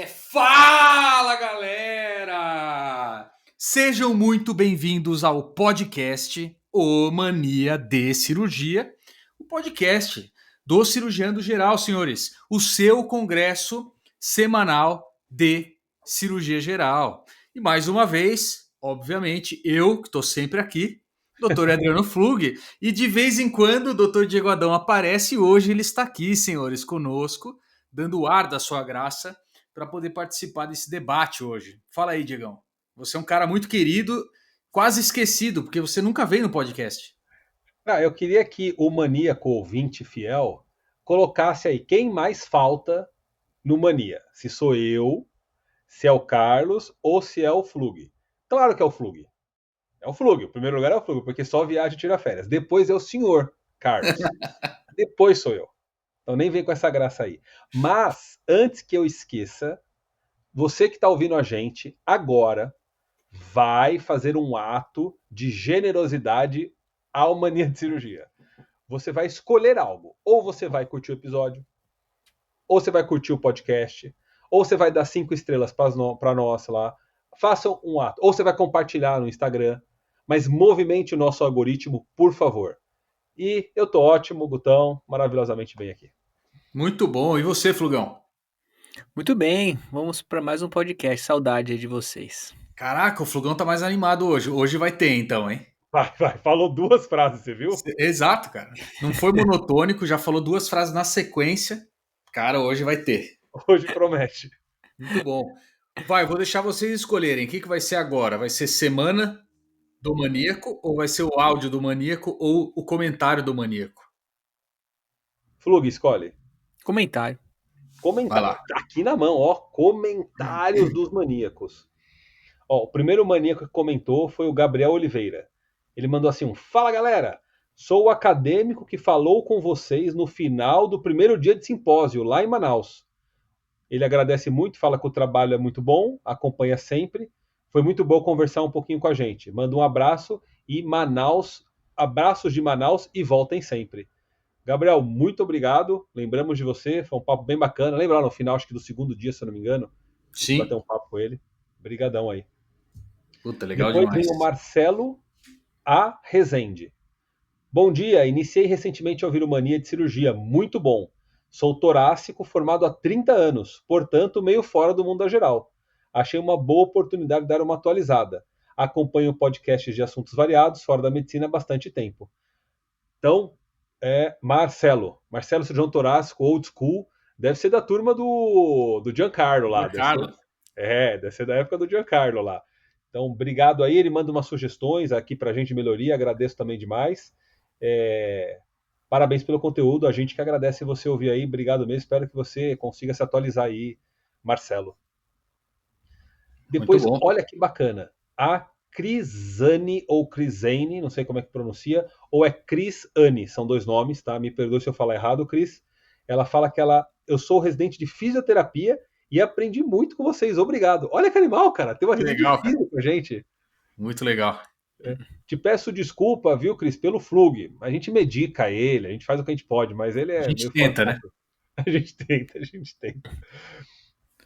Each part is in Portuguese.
Fala, galera! Sejam muito bem-vindos ao podcast O Mania de Cirurgia, o podcast do Cirurgiando Geral, senhores. O seu congresso semanal de cirurgia geral. E mais uma vez, obviamente, eu que estou sempre aqui, Dr. Adriano Flug, e de vez em quando o Dr. Diego Adão aparece e hoje ele está aqui, senhores, conosco, dando o ar da sua graça para poder participar desse debate hoje. Fala aí, Diegão. Você é um cara muito querido, quase esquecido, porque você nunca veio no podcast. Eu queria que o maníaco ouvinte fiel colocasse aí quem mais falta no Mania. Se sou eu, se é o Carlos ou se é o Flug. Claro que é o Flug. É o Flug. O primeiro lugar é o Flug, porque só viaja e tira férias. Depois é o senhor Carlos. Depois sou eu. Então nem vem com essa graça aí. Mas, antes que eu esqueça, você que está ouvindo a gente agora vai fazer um ato de generosidade ao Mania de Cirurgia. Você vai escolher algo. Ou você vai curtir o episódio, ou você vai curtir o podcast, ou você vai dar 5 estrelas para nós lá. Façam um ato. Ou você vai compartilhar no Instagram. Mas movimente o nosso algoritmo, por favor. E eu tô ótimo, Gutão, maravilhosamente bem aqui. Muito bom. E você, Flugão? Muito bem, vamos para mais um podcast. Saudade aí de vocês. Caraca, o Flugão tá mais animado hoje. Hoje vai ter, então, hein? Vai. Falou 2 frases, você viu? Exato, cara. Não foi monotônico, já falou 2 frases na sequência. Cara, hoje vai ter. Hoje promete. Muito bom. Vai, vou deixar vocês escolherem. O que vai ser agora? Vai ser semana do maníaco ou vai ser o áudio do maníaco ou o comentário do maníaco? Flug, escolhe. Comentário. Vai lá. Aqui na mão, ó. Comentários dos maníacos. Ó, o primeiro maníaco que comentou foi o Gabriel Oliveira. Ele mandou assim: fala, galera! Sou o acadêmico que falou com vocês no final do primeiro dia de simpósio, lá em Manaus. Ele agradece muito, fala que o trabalho é muito bom, acompanha sempre. Foi muito bom conversar um pouquinho com a gente. Manda um abraço e abraços de Manaus e voltem sempre. Gabriel, muito obrigado. Lembramos de você, foi um papo bem bacana. Lembra lá no final, acho que do segundo dia, se eu não me engano? Sim. Bater um papo com ele. Obrigadão aí. Puta, legal Depois demais. Vem o Marcelo A. Rezende. Bom dia, iniciei recentemente a ouvir o Mania de Cirurgia, muito bom. Sou torácico formado há 30 anos, portanto meio fora do mundo da geral. Achei uma boa oportunidade de dar uma atualizada. Acompanho podcasts de assuntos variados, fora da medicina, há bastante tempo. Então, Marcelo, cirurgião torácico, old school, deve ser da turma do Giancarlo lá. Deve ser da época do Giancarlo lá. Então, obrigado aí, ele manda umas sugestões aqui pra gente de melhoria, agradeço também demais. Parabéns pelo conteúdo, a gente que agradece você ouvir aí, obrigado mesmo, espero que você consiga se atualizar aí, Marcelo. Depois, olha que bacana, a Crisane ou Crisane, não sei como é que pronuncia, ou é Crisane, são 2 nomes, tá? Me perdoe se eu falar errado, Cris. Ela fala que eu sou residente de fisioterapia e aprendi muito com vocês, obrigado. Olha que animal, cara, tem uma residente de física com a gente. Muito legal. Te peço desculpa, viu, Cris, pelo Flug. A gente medica ele, a gente faz o que a gente pode, mas ele é... A gente tenta, né? A gente tenta.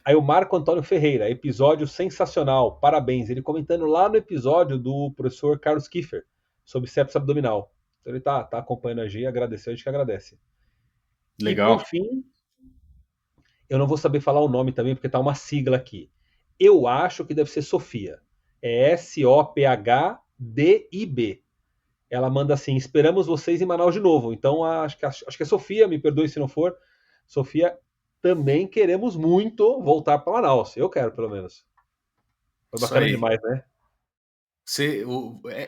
Aí o Marco Antônio Ferreira, episódio sensacional, parabéns. Ele comentando lá no episódio do professor Carlos Kiefer, sobre sepsis abdominal. Então ele tá acompanhando a gente, agradeceu, a gente que agradece. Legal. E por fim, eu não vou saber falar o nome também, porque tá uma sigla aqui. Eu acho que deve ser Sofia. É SOPHDIB. Ela manda assim: esperamos vocês em Manaus de novo. Então acho que é Sofia, me perdoe se não for. Sofia, também queremos muito voltar para Manaus. Eu quero, pelo menos. Foi bacana demais, né?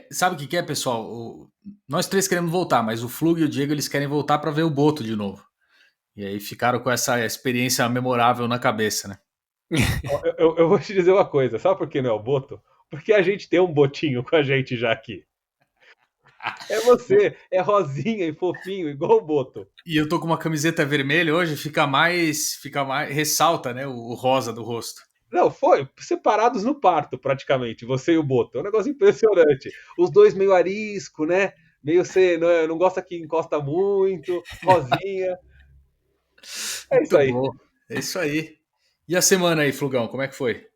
Sabe o que é, pessoal? Nós 3 queremos voltar, mas o Flug e o Diego eles querem voltar para ver o Boto de novo. E aí ficaram com essa experiência memorável na cabeça, né? Eu vou te dizer uma coisa, sabe por que não é o Boto? Porque a gente tem um botinho com a gente já aqui. É você, é rosinha e fofinho, igual o Boto. E eu tô com uma camiseta vermelha hoje, fica mais, ressalta, né, o rosa do rosto. Não, foi separados no parto, praticamente, você e o Boto. É um negócio impressionante. Os dois meio arisco, né? Meio você não gosta que encosta muito, rosinha. É isso aí. Bom. É isso aí. E a semana aí, Flugão, como é que foi?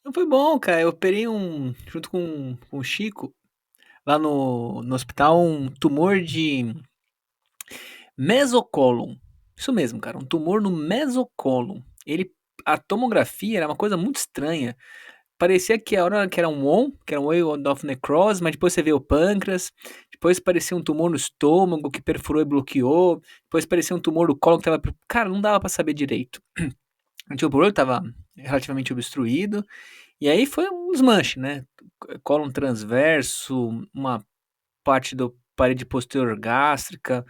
Não foi bom, cara. Eu operei junto com o Chico, lá no hospital, um tumor de mesocólon. Isso mesmo, cara. Um tumor no mesocólon. A tomografia era uma coisa muito estranha. Parecia que a hora que era um ON, que era um Way of Necrose, mas depois você vê o pâncreas, depois parecia um tumor no estômago que perfurou e bloqueou, depois parecia um tumor do colo que tava. Cara, não dava pra saber direito. O tumor tava relativamente obstruído, e aí foi um desmanche, né? Cólon transverso, uma parte da parede posterior gástrica,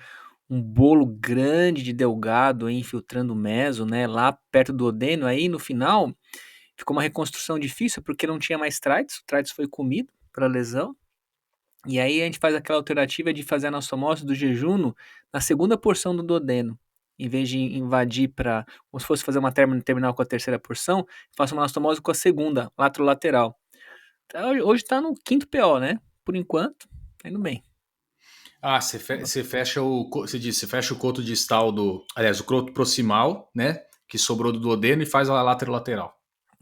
um bolo grande de delgado aí infiltrando o meso, né? Lá perto do odeno, aí no final ficou uma reconstrução difícil porque não tinha mais tritos, o tritos foi comido pela lesão. E aí a gente faz aquela alternativa de fazer a anastomose do jejum na segunda porção do duodeno. Em vez de invadir para, como se fosse fazer uma terminal com a terceira porção, faço uma anastomose com a segunda, lateral. Então, hoje está no quinto PO, né? Por enquanto, tá indo bem. Ah, você fecha você disse, você fecha o coto distal aliás, o coto proximal, né? Que sobrou do duodeno e faz a lateral.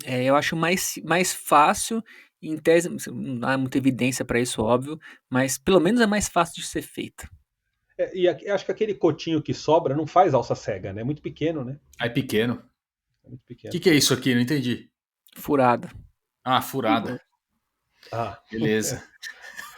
Eu acho mais fácil, em tese, não há muita evidência para isso, óbvio, mas pelo menos é mais fácil de ser feita. Acho que aquele cotinho que sobra não faz alça cega, né? É muito pequeno, né? Aí pequeno. É muito O pequeno. que é isso aqui? Não entendi. Furada. Ah, furada. Ah, Beleza.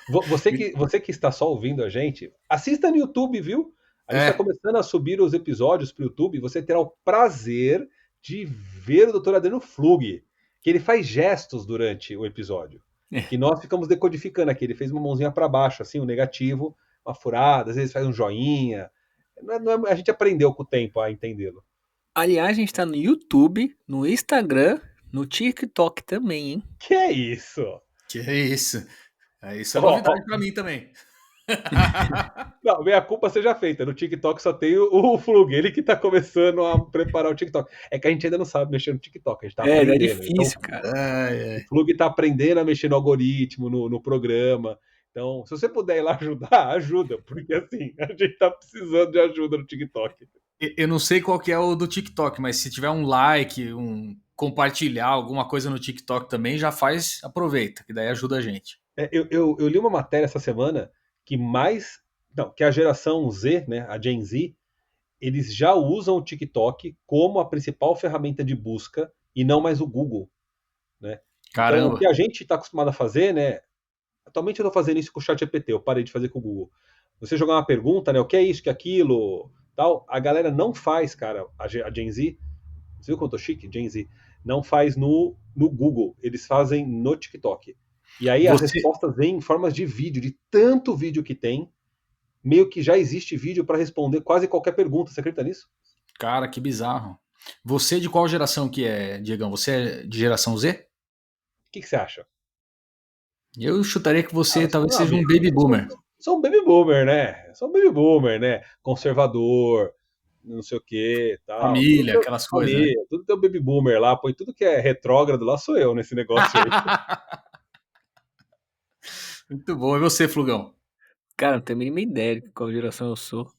você que está só ouvindo a gente, assista no YouTube, viu? A gente está começando a subir os episódios para o YouTube. Você terá o prazer de ver o Dr. Adriano Flug, que ele faz gestos durante o episódio. Que nós ficamos decodificando aqui. Ele fez uma mãozinha para baixo, assim, um negativo, uma furada, às vezes faz um joinha. A gente aprendeu com o tempo a entendê-lo. Aliás, a gente tá no YouTube, no Instagram, no TikTok também, hein? Que é isso? Que é isso? Isso é Ó, novidade pra mim também. Não, minha culpa seja feita. No TikTok só tem o Flug, ele que tá começando a preparar o TikTok. É que a gente ainda não sabe mexer no TikTok, a gente tá aprendendo. É difícil, Então, cara. o Flug tá aprendendo a mexer no algoritmo, no programa. Então, se você puder ir lá ajudar, ajuda, porque assim, a gente tá precisando de ajuda no TikTok. Eu não sei qual que é o do TikTok, mas se tiver um like, um compartilhar, alguma coisa no TikTok também, já faz, aproveita, que daí ajuda a gente. Eu li uma matéria essa semana que mais. Não, que a geração Z, né, a Gen Z, eles já usam o TikTok como a principal ferramenta de busca e não mais o Google, né? Então, o Caramba. que a gente está acostumado a fazer, né? Atualmente eu estou fazendo isso com o ChatGPT, eu parei de fazer com o Google. Você jogar uma pergunta, né? O que é isso, que é aquilo, tal. A galera não faz, cara, a Gen Z. Você viu quanto eu tô chique? Gen Z. Não faz no Google, eles fazem no TikTok. E aí as Você, respostas vêm em formas de vídeo, de tanto vídeo que tem, meio que já existe vídeo para responder quase qualquer pergunta. Você acredita nisso? cara, que bizarro. Você de qual geração que é, Diegão? Você é de geração Z? O que você acha? Eu chutaria que Ah, você talvez meu seja um amigo, baby eu sou, boomer. sou um baby boomer, né? Sou um baby boomer, né? Conservador, não sei o que, tal. Família, aquelas coisas, né? Família, tudo tem um baby boomer lá, põe tudo que é retrógrado lá, sou eu nesse negócio aí. Muito bom. E você, Flugão? Cara, não tenho a mínima ideia de qual geração eu sou.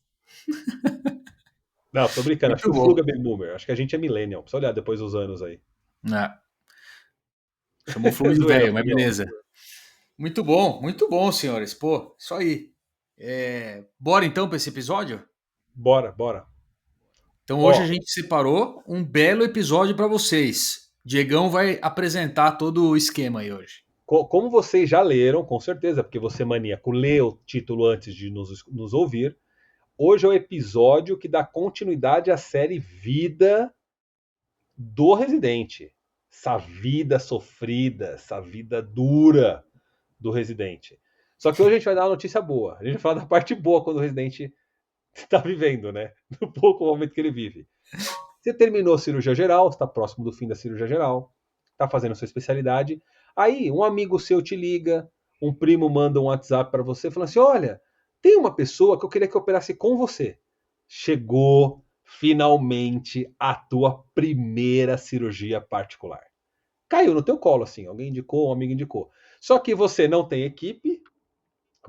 Não, tô brincando, acho que Muito o Fluga bom. é baby boomer, acho que a gente é millennial, precisa olhar depois dos anos aí. É, chamou o Flug de Zoeira, velho, mas Flugão. beleza. Muito bom, senhores. Pô, isso aí. Bora então para esse episódio? Bora, bora. Então hoje a Ó, gente separou um belo episódio para vocês. Diegão vai apresentar todo o esquema aí hoje. como vocês já leram, com certeza, porque você, maníaco, lê o título antes de nos ouvir, hoje é o episódio que dá continuidade à série Vida do Residente. Essa vida sofrida, essa vida dura do Residente. Só que hoje a gente vai dar uma notícia boa. A gente vai falar da parte boa quando o Residente está vivendo, né? No pouco momento que ele vive. Você terminou a cirurgia geral, está próximo do fim da cirurgia geral, está fazendo a sua especialidade. Aí um amigo seu te liga, um primo manda um WhatsApp para você falando assim: olha, tem uma pessoa que eu queria que operasse com você. Chegou finalmente a tua primeira cirurgia particular. Caiu no teu colo, assim, alguém indicou, um amigo indicou. Só que você não tem equipe,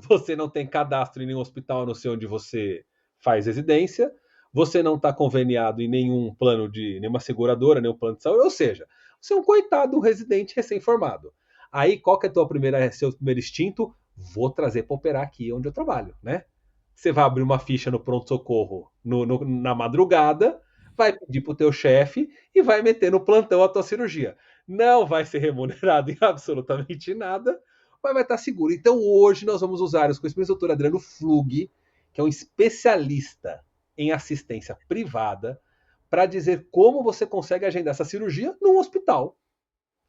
você não tem cadastro em nenhum hospital, não sei onde você faz residência, você não está conveniado em nenhum plano de nenhuma seguradora, nenhum plano de saúde, ou seja, você é um coitado, um residente recém-formado. Aí, qual que é seu primeiro instinto? Vou trazer para operar aqui onde eu trabalho, né? Você vai abrir uma ficha no pronto-socorro na madrugada, vai pedir pro teu chefe e vai meter no plantão a tua cirurgia. Não vai ser remunerado em absolutamente nada, mas vai estar seguro. Então hoje nós vamos usar os conhecimentos do Dr. Adriano Flug, que é um especialista em assistência privada, para dizer como você consegue agendar essa cirurgia num hospital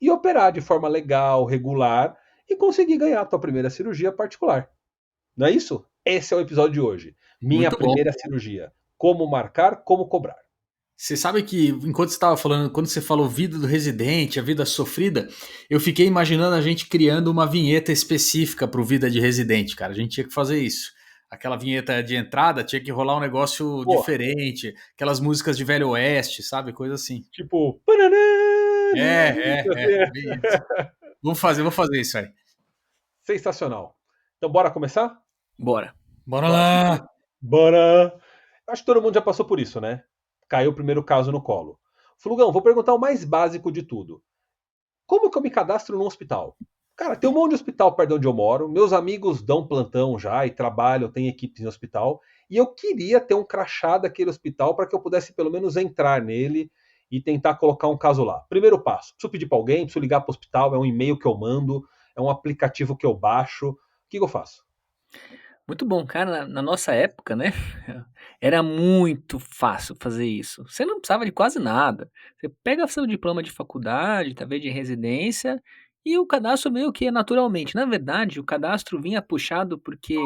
e operar de forma legal, regular e conseguir ganhar a tua primeira cirurgia particular. Não é isso? Esse é o episódio de hoje. Minha Muito bom. primeira cirurgia. Como marcar, como cobrar. Você sabe que, enquanto você estava falando, quando você falou vida do residente, a vida sofrida, eu fiquei imaginando a gente criando uma vinheta específica para o Vida de Residente, cara. A gente tinha que fazer isso. Aquela vinheta de entrada tinha que rolar um negócio diferente, aquelas músicas de Velho Oeste, sabe? Coisa assim. Tipo. Bem isso. Vamos fazer isso aí. Sensacional. Então, bora começar? Bora. Bora lá! Bora! Acho que todo mundo já passou por isso, né? Caiu o primeiro caso no colo. Flugão, vou perguntar o mais básico de tudo. Como que eu me cadastro num hospital? Cara, tem um monte de hospital perto de onde eu moro. Meus amigos dão plantão já e trabalham, tem equipes em hospital. E eu queria ter um crachá daquele hospital para que eu pudesse pelo menos entrar nele e tentar colocar um caso lá. Primeiro passo: preciso pedir para alguém, preciso ligar para o hospital, é um e-mail que eu mando, é um aplicativo que eu baixo. O que eu faço? Muito bom, cara. Na nossa época, né? Era muito fácil fazer isso. Você não precisava de quase nada. Você pega seu diploma de faculdade, talvez de residência, e o cadastro meio que é naturalmente. Na verdade, o cadastro vinha puxado porque,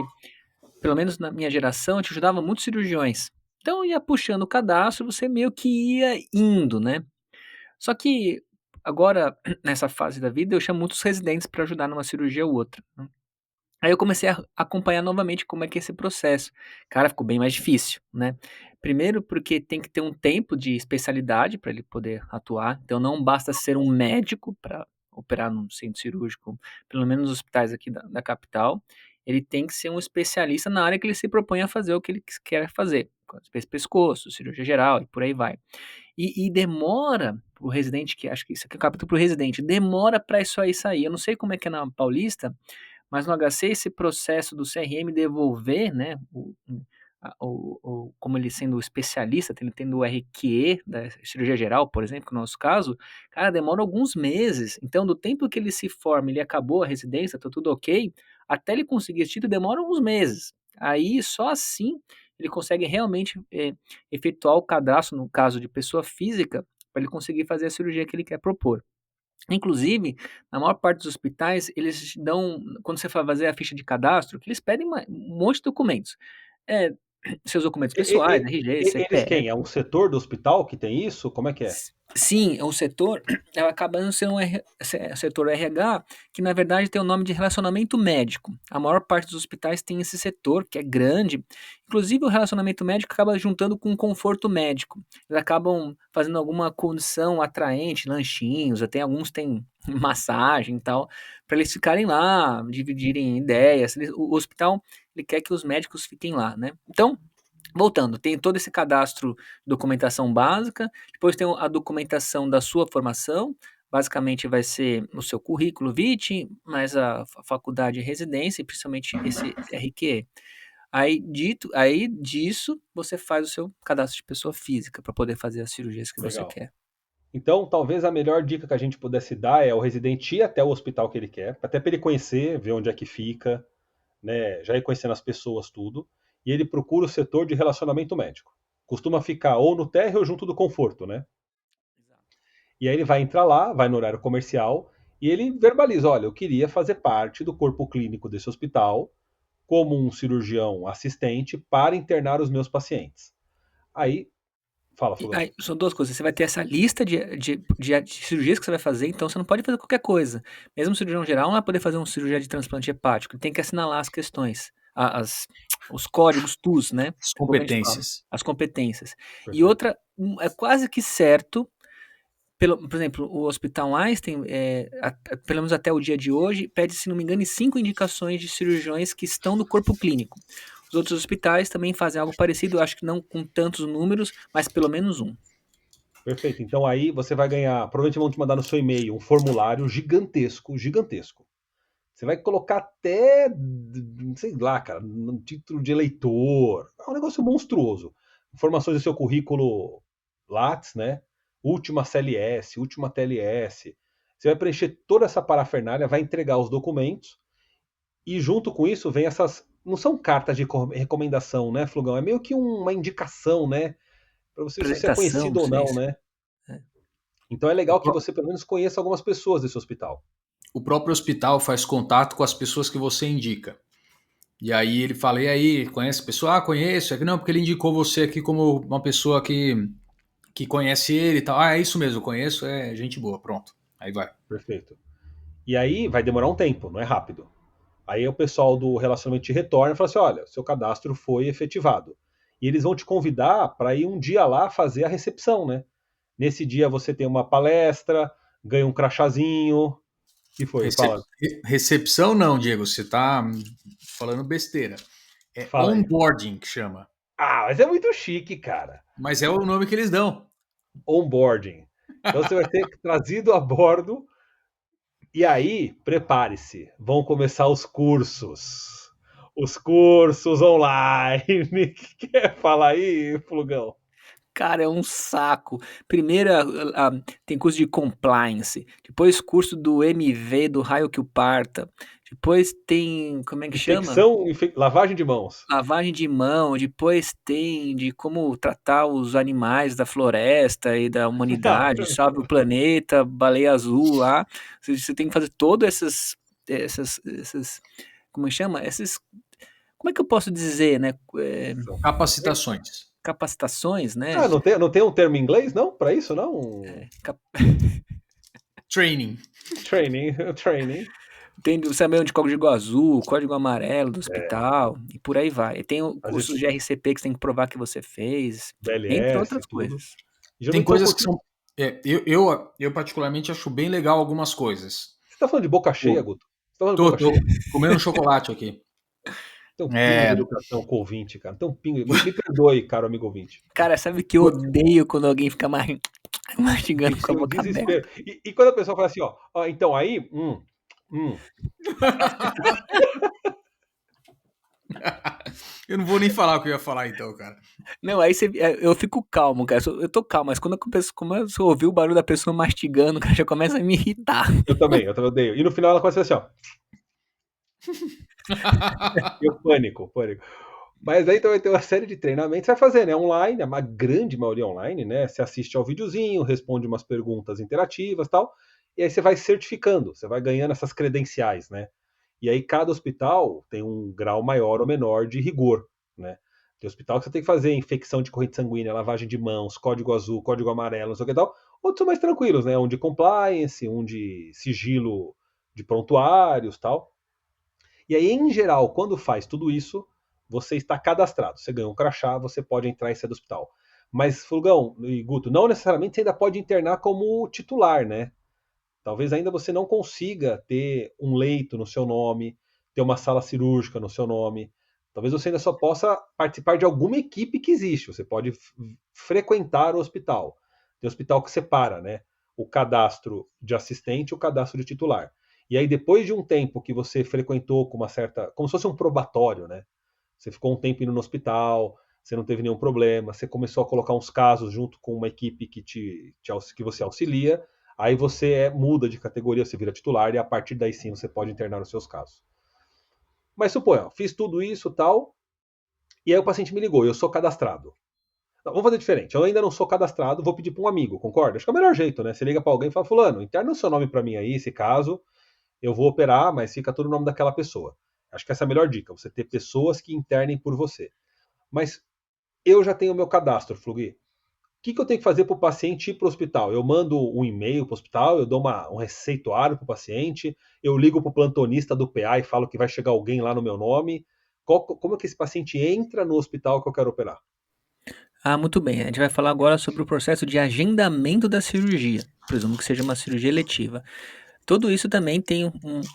pelo menos na minha geração, te ajudava muitos cirurgiões. Então ia puxando o cadastro, você meio que ia indo, né? Só que agora, nessa fase da vida, eu chamo muitos residentes para ajudar numa cirurgia ou outra, né? Aí eu comecei a acompanhar novamente como é que é esse processo. Cara, ficou bem mais difícil, né? Primeiro porque tem que ter um tempo de especialidade para ele poder atuar. Então não basta ser um médico para operar num centro cirúrgico, pelo menos nos hospitais aqui da capital. Ele tem que ser um especialista na área que ele se propõe a fazer o que ele quer fazer. Pescoço, cirurgia geral e por aí vai. E demora pro residente, que acho que isso aqui é o capítulo pro residente, demora para isso aí sair. Eu não sei como é que é na Paulista, mas no HC esse processo do CRM devolver, né, como ele sendo especialista, ele tendo o RQE da cirurgia geral, por exemplo, no nosso caso, cara, demora alguns meses. Então, do tempo que ele se forma, ele acabou a residência, tá tudo ok, até ele conseguir esse título demora alguns meses. Aí, só assim, ele consegue realmente efetuar o cadastro, no caso de pessoa física, para ele conseguir fazer a cirurgia que ele quer propor. Inclusive, na maior parte dos hospitais, eles dão, quando você vai fazer a ficha de cadastro, que eles pedem um monte de documentos. É, seus documentos pessoais, RG, Eles quem? CPF. É um setor do hospital que tem isso? Como é que é? Sim, é um setor, acaba sendo setor RH, que na verdade tem o nome de relacionamento médico. A maior parte dos hospitais tem esse setor, que é grande. Inclusive, o relacionamento médico acaba juntando com o conforto médico. Eles acabam fazendo alguma condição atraente, lanchinhos, até alguns têm massagem e tal, para eles ficarem lá, dividirem ideias. O hospital, ele quer que os médicos fiquem lá, né? Então, voltando, tem todo esse cadastro, documentação básica, depois tem a documentação da sua formação, basicamente vai ser o seu currículo vitae, mais a faculdade de residência e principalmente esse RQE. Aí disso você faz o seu cadastro de pessoa física para poder fazer as cirurgias que você Legal. quer. Então, talvez a melhor dica que a gente pudesse dar é o residente ir até o hospital que ele quer, até para ele conhecer, ver onde é que fica, né, já ir conhecendo as pessoas, tudo, e ele procura o setor de relacionamento médico. Costuma ficar ou no térreo ou junto do conforto, né? E aí ele vai entrar lá, vai no horário comercial, e ele verbaliza, olha, eu queria fazer parte do corpo clínico desse hospital, como um cirurgião assistente, para internar os meus pacientes. Aí, fala, Fogão. Aí, são duas coisas. Você vai ter essa lista de cirurgias que você vai fazer, então você não pode fazer qualquer coisa. Mesmo o cirurgião geral não vai poder fazer uma cirurgia de transplante hepático. Ele tem que assinalar as questões, os códigos TUS, né? As competências. As competências. Perfeito. E outra, é quase que certo, por exemplo, o Hospital Einstein, pelo menos até o dia de hoje, pede, se não me engano, 5 indicações de cirurgiões que estão no corpo clínico. Os outros hospitais também fazem algo parecido, eu acho que não com tantos números, mas pelo menos um. Perfeito. Então aí você vai ganhar, provavelmente vão te mandar no seu e-mail um formulário gigantesco, gigantesco. Você vai colocar até, sei lá, cara, no título de eleitor. É um negócio monstruoso. Informações do seu currículo Lattes, né? Última CLS, última TLS. Você vai preencher toda essa parafernália, vai entregar os documentos e junto com isso vem essas... Não são cartas de recomendação, né, Flugão? É meio que uma indicação, né? Para você ver se você é Apresentação, conhecido não ou sei. não, né? É. Então é O, legal que pró- você pelo menos conheça algumas pessoas desse hospital. o próprio hospital faz contato com as pessoas que você indica. E aí ele fala, e aí, conhece a pessoa? Ah, conheço. É que não, porque ele indicou você aqui como uma pessoa que conhece ele e tal. Ah, é isso mesmo, conheço, é gente boa, pronto. Aí vai. Perfeito. E aí vai demorar um tempo, não é rápido. Aí o pessoal do relacionamento te retorna e fala assim: olha, seu cadastro foi efetivado. E eles vão te convidar para ir um dia lá fazer a recepção, né? Nesse dia você tem uma palestra, ganha um crachazinho. Que foi? Fala, Recepção não, Diego, você tá falando besteira. É fala aí. onboarding que chama. Ah, mas é muito chique, cara. Mas é o nome que eles dão. Onboarding. Então você vai ser trazido a bordo. E aí, prepare-se, vão começar os cursos. Os cursos online. Quer falar aí, Flugão? Cara, é um saco. Primeiro, tem curso de compliance, depois curso do MV, do raio que o parta, depois tem, como é que chama? Infecção, lavagem de mãos. Lavagem de mão, depois tem de como tratar os animais da floresta e da humanidade, salve o planeta, baleia azul lá. Você tem que fazer todas essas, como é que chama? Como é que eu posso dizer, né? Capacitações. Capacitações, né? Ah, não tem um termo em inglês, não? Para isso, não? Cap- Training. Training. Tem saber onde código azul, código amarelo do hospital e por aí vai. E tem o Às curso vezes, de RCP que você tem que provar que você fez, entre BLS outras e tudo. coisas. Tem Geralmente são coisas que cursos... são. Eu particularmente acho bem legal algumas coisas. Você tá falando de boca cheia, Pô, Guto? Você tá falando de boca cheia? tô comendo um chocolate aqui. Tem um pingo de É, educação com o ouvinte, cara. Tem um pingo. Me perdoe, caro amigo ouvinte. Cara, sabe que eu odeio quando alguém fica mastigando com a Isso é um boca aberta. desespero. E quando a pessoa fala assim, ó então aí, eu não vou nem falar o que eu ia falar então, cara. Não, aí eu fico calmo, cara. Eu tô calmo, mas quando eu começo a ouvir o barulho da pessoa mastigando, cara, já começa a me irritar. eu também odeio. E no final ela começa assim, ó. E eu pânico. Mas aí então vai ter uma série de treinamentos, você vai fazer, né? Online, a grande maioria online, né? Você assiste ao videozinho, responde umas perguntas interativas e tal, e aí você vai certificando, você vai ganhando essas credenciais, né? E aí cada hospital tem um grau maior ou menor de rigor, né? Tem hospital que você tem que fazer infecção de corrente sanguínea, lavagem de mãos, código azul, código amarelo, não sei o que e tal. Outros são mais tranquilos, né? Um de compliance, um de sigilo de prontuários tal. E aí, em geral, quando faz tudo isso, você está cadastrado. Você ganhou um crachá, você pode entrar e sair do hospital. Mas, Fulgão e Guto, não necessariamente você ainda pode internar como titular, né? Talvez ainda você não consiga ter um leito no seu nome, ter uma sala cirúrgica no seu nome. Talvez você ainda só possa participar de alguma equipe que existe. Você pode frequentar o hospital. Tem hospital que separa, né? O cadastro de assistente e o cadastro de titular. E aí, depois de um tempo que você frequentou com uma certa... Como se fosse um probatório, né? Você ficou um tempo indo no hospital, você não teve nenhum problema, você começou a colocar uns casos junto com uma equipe que você auxilia, aí você muda de categoria, você vira titular, e a partir daí sim você pode internar os seus casos. Mas suponha, fiz tudo isso e tal, e aí o paciente me ligou, eu sou cadastrado. Não, vamos fazer diferente, eu ainda não sou cadastrado, vou pedir para um amigo, concorda? Acho que é o melhor jeito, né? Você liga para alguém e fala, fulano, interna o seu nome para mim aí, esse caso, eu vou operar, mas fica todo o nome daquela pessoa. Acho que essa é a melhor dica, você ter pessoas que internem por você. Mas eu já tenho o meu cadastro, Flugui. O que eu tenho que fazer para o paciente ir para o hospital? Eu mando um e-mail para o hospital, eu dou um receituário para o paciente, eu ligo para o plantonista do PA e falo que vai chegar alguém lá no meu nome. Como é que esse paciente entra no hospital que eu quero operar? Ah, muito bem. A gente vai falar agora sobre o processo de agendamento da cirurgia. Presumo que seja uma cirurgia eletiva. Tudo isso também tem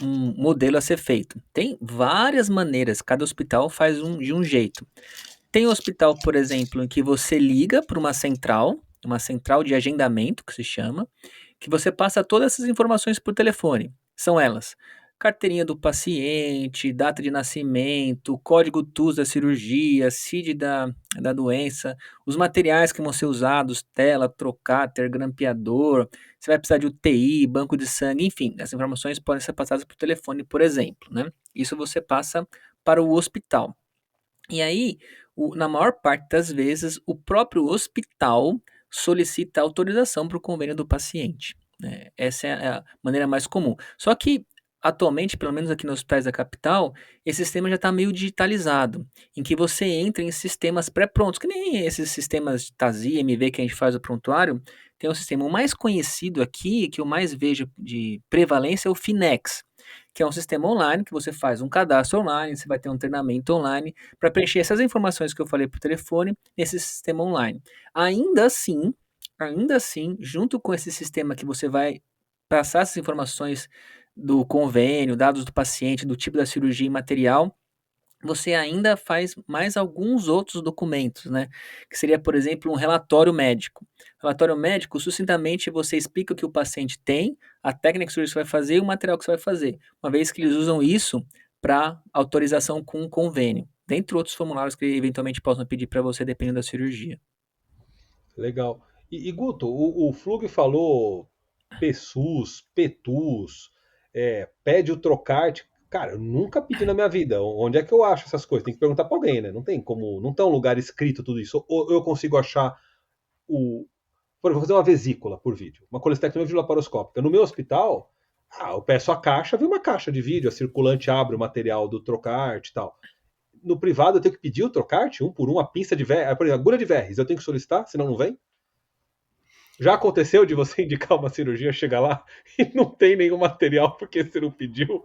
um modelo a ser feito. Tem várias maneiras, cada hospital faz de um jeito. Tem hospital, por exemplo, em que você liga para uma central de agendamento, que se chama, que você passa todas essas informações por telefone. São elas: carteirinha do paciente, data de nascimento, código TUS da cirurgia, CID da doença, os materiais que vão ser usados, tela, trocar, grampeador, você vai precisar de UTI, banco de sangue, enfim, as informações podem ser passadas por telefone, por exemplo, né? Isso você passa para o hospital. E aí, na maior parte das vezes, o próprio hospital solicita autorização para o convênio do paciente, né? Essa é a maneira mais comum. Só que, atualmente, pelo menos aqui nos hospitais da capital, esse sistema já está meio digitalizado, em que você entra em sistemas pré-prontos, que nem esses sistemas de TASI, MV que a gente faz o prontuário. Tem um sistema, o mais conhecido aqui, que eu mais vejo de prevalência, é o Finex, que é um sistema online que você faz um cadastro online, você vai ter um treinamento online para preencher essas informações que eu falei por telefone nesse sistema online. Ainda assim, ainda assim, junto com esse sistema que você vai passar essas informações do convênio, dados do paciente, do tipo da cirurgia e material, você ainda faz mais alguns outros documentos, né? Que seria, por exemplo, um relatório médico. Relatório médico, sucintamente, você explica o que o paciente tem, a técnica que você vai fazer e o material que você vai fazer, uma vez que eles usam isso para autorização com um convênio, dentre outros formulários que eventualmente possam pedir para você, dependendo da cirurgia. Legal. E Guto, o Flug falou PSUS, PTUS, pede o trocarte. Cara, eu nunca pedi na minha vida. Onde é que eu acho essas coisas? Tem que perguntar pra alguém, né? Não tem como, não tem um lugar escrito tudo isso. Ou eu consigo achar o. Por exemplo, vou fazer uma vesícula por vídeo, uma colestectomia laparoscópica. No meu hospital, eu peço a caixa, vem uma caixa de vídeo, a circulante abre o material do trocarte e tal. No privado, eu tenho que pedir o trocarte, um por um, a pinça de verres, por exemplo, agulha de verres, eu tenho que solicitar, senão não vem? Já aconteceu de você indicar uma cirurgia, chegar lá e não tem nenhum material porque você não pediu?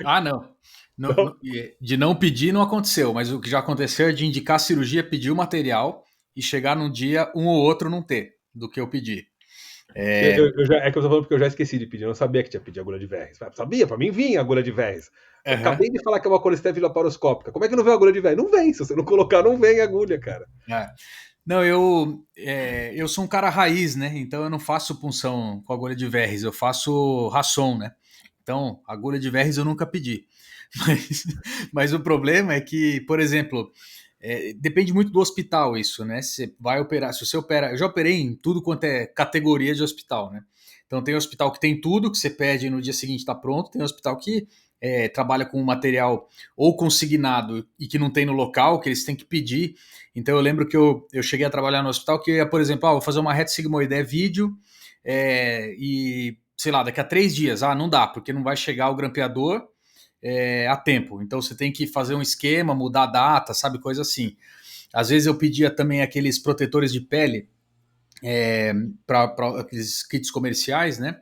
Ah, não. Não? De não pedir não aconteceu, mas o que já aconteceu é de indicar a cirurgia, pedir o material e chegar num dia um ou outro não ter do que eu pedi. É que eu tô falando porque eu já esqueci de pedir, eu não sabia que tinha pedido agulha de verres. Sabia, pra mim vinha agulha de verres. Uhum. Acabei de falar que é uma colestectomia laparoscópica. Como é que não vem agulha de verres? Não vem, se você não colocar, não vem agulha, cara. É. Não, eu sou um cara raiz, né? Então eu não faço punção com agulha de verres, eu faço ração, né? Então, agulha de verres eu nunca pedi. Mas, mas o problema é que, por exemplo, depende muito do hospital isso, né? Você vai operar, se você opera, eu já operei em tudo quanto é categoria de hospital, né? Então tem hospital que tem tudo, que você pede e no dia seguinte está pronto, tem hospital que trabalha com material ou consignado e que não tem no local, que eles têm que pedir. Então eu lembro que eu cheguei a trabalhar no hospital que, por exemplo, vou fazer uma reta sigmoide vídeo e, sei lá, daqui a 3 dias, não dá, porque não vai chegar o grampeador a tempo. Então você tem que fazer um esquema, mudar a data, sabe, coisa assim. Às vezes eu pedia também aqueles protetores de pele para aqueles kits comerciais, né?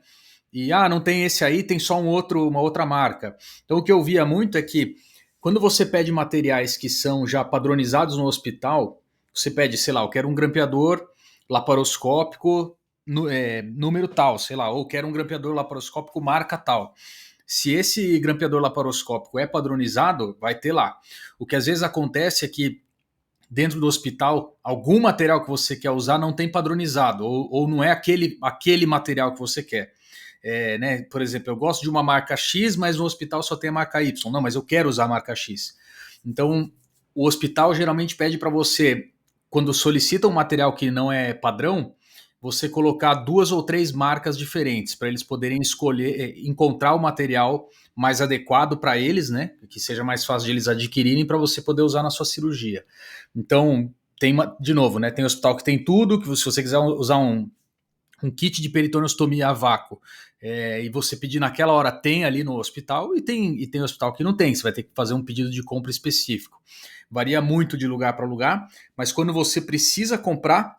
E não tem esse aí, tem só uma outra marca. Então o que eu via muito é que quando você pede materiais que são já padronizados no hospital, você pede, sei lá, eu quero um grampeador laparoscópico número tal, sei lá, ou quero um grampeador laparoscópico marca tal. Se esse grampeador laparoscópico é padronizado, vai ter lá. O que às vezes acontece é que dentro do hospital, algum material que você quer usar não tem padronizado, ou não é aquele material que você quer. Né? Por exemplo, eu gosto de uma marca X, mas no hospital só tem a marca Y. Não, mas eu quero usar a marca X. Então, o hospital geralmente pede para você, quando solicita um material que não é padrão, você colocar 2 ou 3 marcas diferentes para eles poderem escolher, encontrar o material mais adequado para eles, né? Que seja mais fácil de eles adquirirem para você poder usar na sua cirurgia. Então, de novo, né? Tem hospital que tem tudo, que se você quiser usar um kit de peritoneostomia a vácuo e você pedir naquela hora, tem ali no hospital, e tem hospital que não tem, você vai ter que fazer um pedido de compra específico. Varia muito de lugar para lugar, mas quando você precisa comprar,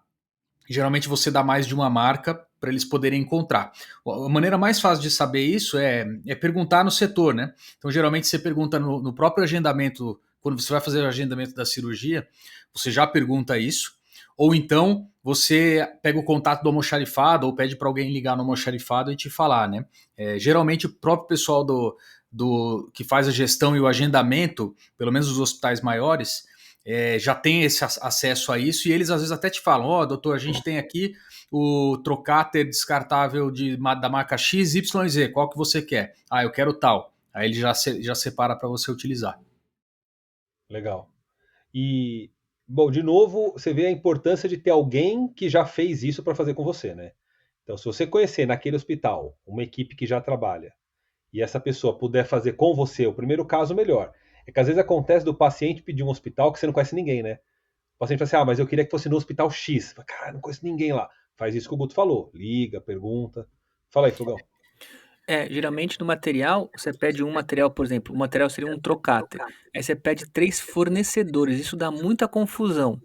geralmente você dá mais de uma marca para eles poderem encontrar. A maneira mais fácil de saber isso é perguntar no setor, né? Então, geralmente você pergunta no próprio agendamento, quando você vai fazer o agendamento da cirurgia, você já pergunta isso, ou então você pega o contato do almoxarifado ou pede para alguém ligar no almoxarifado e te falar, né? Geralmente o próprio pessoal do que faz a gestão e o agendamento, pelo menos os hospitais maiores, já tem esse acesso a isso, e eles às vezes até te falam, doutor, a gente tem aqui o trocáter descartável da marca XYZ, qual que você quer? Eu quero tal. Aí ele já separa para você utilizar. Legal. E, bom, de novo, você vê a importância de ter alguém que já fez isso para fazer com você, né? Então, se você conhecer naquele hospital uma equipe que já trabalha e essa pessoa puder fazer com você o primeiro caso, melhor. É que às vezes acontece do paciente pedir um hospital que você não conhece ninguém, né? O paciente fala assim, mas eu queria que fosse no hospital X. Cara, não conheço ninguém lá. Faz isso que o Guto falou. Liga, pergunta. Fala aí, Flugão. Geralmente no material, você pede um material, por exemplo, o material seria um trocáter. Aí você pede 3 fornecedores. Isso dá muita confusão,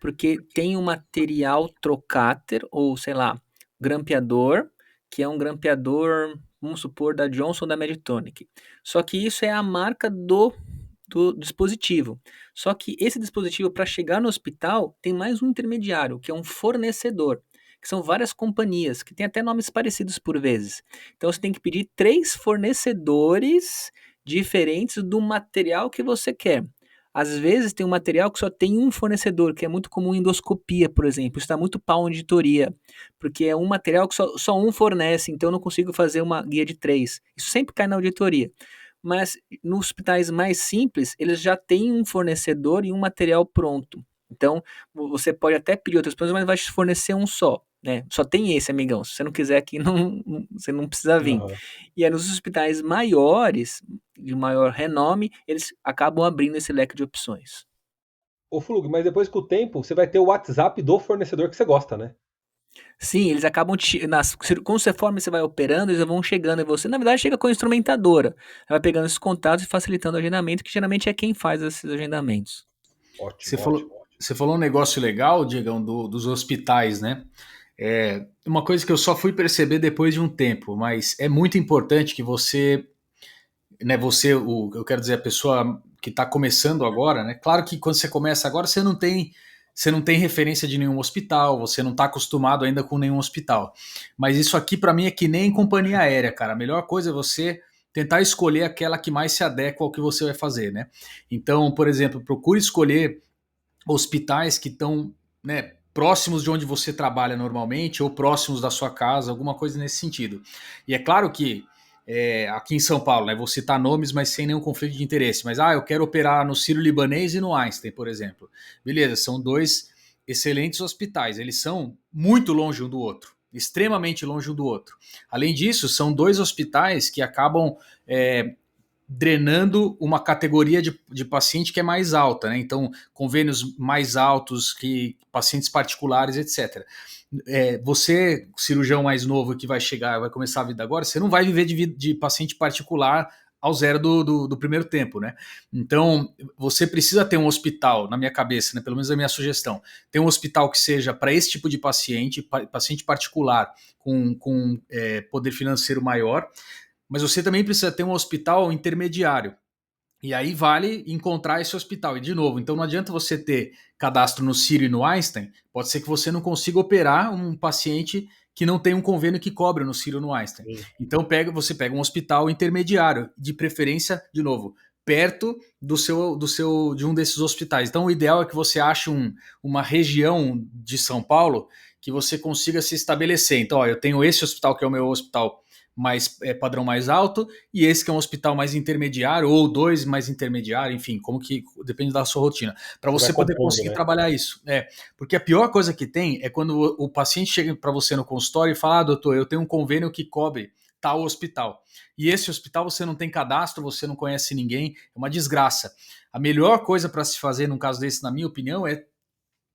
porque tem um material trocáter, ou sei lá, grampeador, que é um grampeador, vamos supor, da Johnson ou da Medtronic. Só que isso é a marca do dispositivo. Só que esse dispositivo, para chegar no hospital, tem mais um intermediário, que é um fornecedor, que são várias companhias, que têm até nomes parecidos por vezes. Então você tem que pedir 3 fornecedores diferentes do material que você quer. Às vezes tem um material que só tem um fornecedor, que é muito comum em endoscopia, por exemplo. Isso está muito pau em auditoria, porque é um material que só um fornece, então eu não consigo fazer uma guia de 3. Isso sempre cai na auditoria. Mas nos hospitais mais simples, eles já têm um fornecedor e um material pronto. Então, você pode até pedir outras coisas, mas vai te fornecer um só, né? Só tem esse, amigão. Se você não quiser aqui, você não precisa vir. Uhum. E aí, nos hospitais maiores, de maior renome, eles acabam abrindo esse leque de opções. Ô, Flug, mas depois com o tempo, você vai ter o WhatsApp do fornecedor que você gosta, né? Sim, eles acabam conforme você vai operando, eles vão chegando em você. Na verdade, chega com a instrumentadora. Ela vai pegando esses contatos e facilitando o agendamento, que geralmente é quem faz esses agendamentos. Você Ótimo, falou, ótimo, ótimo. você falou um negócio legal, Diegão, dos hospitais, né? Uma coisa que eu só fui perceber depois de um tempo, mas é muito importante que você, né, eu quero dizer, a pessoa que está começando agora, né? Claro que quando você começa agora, você não tem referência de nenhum hospital, você não está acostumado ainda com nenhum hospital. Mas isso aqui, para mim, é que nem companhia aérea, cara. A melhor coisa é você tentar escolher aquela que mais se adequa ao que você vai fazer, né? Então, por exemplo, procure escolher hospitais que estão, né, próximos de onde você trabalha normalmente ou próximos da sua casa, alguma coisa nesse sentido. E é claro que aqui em São Paulo, né, vou citar nomes, mas sem nenhum conflito de interesse, mas eu quero operar no Sírio-Libanês e no Einstein, por exemplo. Beleza, são dois excelentes hospitais, eles são muito longe um do outro, extremamente longe um do outro. Além disso, são dois hospitais que acabam drenando uma categoria de paciente que é mais alta, né? Então, convênios mais altos que pacientes particulares, etc. Você, cirurgião mais novo que vai chegar, vai começar a vida agora, você não vai viver de paciente particular ao zero do primeiro tempo, né? Então, você precisa ter um hospital, na minha cabeça, né? Pelo menos a minha sugestão, ter um hospital que seja para esse tipo de paciente particular, com poder financeiro maior, mas você também precisa ter um hospital intermediário. E aí vale encontrar esse hospital. E de novo, então não adianta você ter cadastro no Sírio e no Einstein, pode ser que você não consiga operar um paciente que não tem um convênio que cobre no Sírio ou no Einstein. Sim. Então você pega um hospital intermediário, de preferência, de novo, perto de um desses hospitais. Então o ideal é que você ache uma região de São Paulo que você consiga se estabelecer. Então, eu tenho esse hospital que é o meu hospital mais padrão mais alto, e esse que é um hospital mais intermediário, ou dois mais intermediário, enfim, como que depende da sua rotina, para você poder conseguir, né, trabalhar isso. Porque a pior coisa que tem é quando o paciente chega para você no consultório e fala, doutor, eu tenho um convênio que cobre tal hospital. E esse hospital você não tem cadastro, você não conhece ninguém, é uma desgraça. A melhor coisa para se fazer num caso desse, na minha opinião, é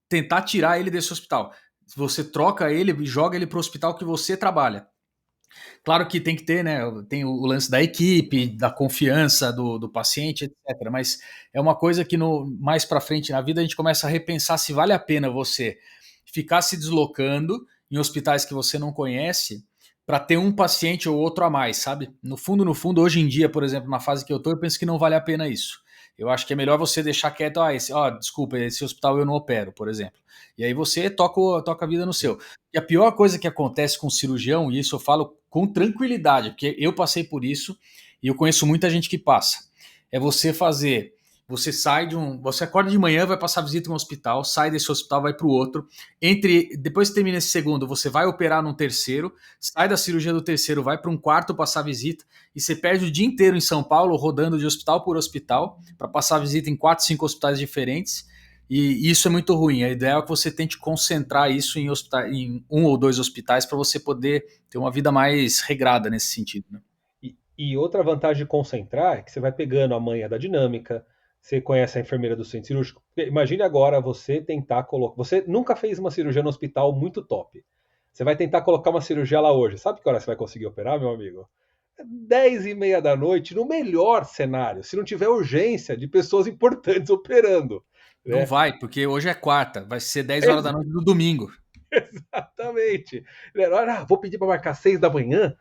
tentar tirar ele desse hospital. Você troca ele e joga ele para o hospital que você trabalha. Claro que tem que ter, né? Tem o lance da equipe, da confiança do paciente, etc. Mas é uma coisa que mais para frente na vida a gente começa a repensar se vale a pena você ficar se deslocando em hospitais que você não conhece para ter um paciente ou outro a mais, sabe? No fundo, hoje em dia, por exemplo, na fase que eu tô, eu penso que não vale a pena isso. eu acho que é melhor você deixar quieto, desculpa, esse hospital eu não opero, por exemplo. E aí você toca a vida no seu. E a pior coisa que acontece com o cirurgião, e isso eu falo com tranquilidade, porque eu passei por isso e eu conheço muita gente que passa, é você acorda de manhã, vai passar visita em um hospital, sai desse hospital, vai para o outro. Depois que termina esse segundo, você vai operar num terceiro, sai da cirurgia do terceiro, vai para um quarto passar visita, e você perde o dia inteiro em São Paulo, rodando de hospital por hospital, para passar visita em 4, 5 hospitais diferentes. E isso é muito ruim. A ideia é que você tente concentrar isso em 1 ou 2 hospitais para você poder ter uma vida mais regrada nesse sentido, né? E outra vantagem de concentrar é que você vai pegando a manha da dinâmica, você conhece a enfermeira do centro cirúrgico. Imagine agora você tentar colocar. Você nunca fez uma cirurgia no hospital muito top. Você vai tentar colocar uma cirurgia lá hoje. Sabe que hora você vai conseguir operar, meu amigo? 10h30 da noite, no melhor cenário, se não tiver urgência de pessoas importantes operando. Não Né? vai, porque hoje é quarta, vai ser 10 horas da noite do domingo. Exatamente. Vou pedir para marcar 6 da manhã,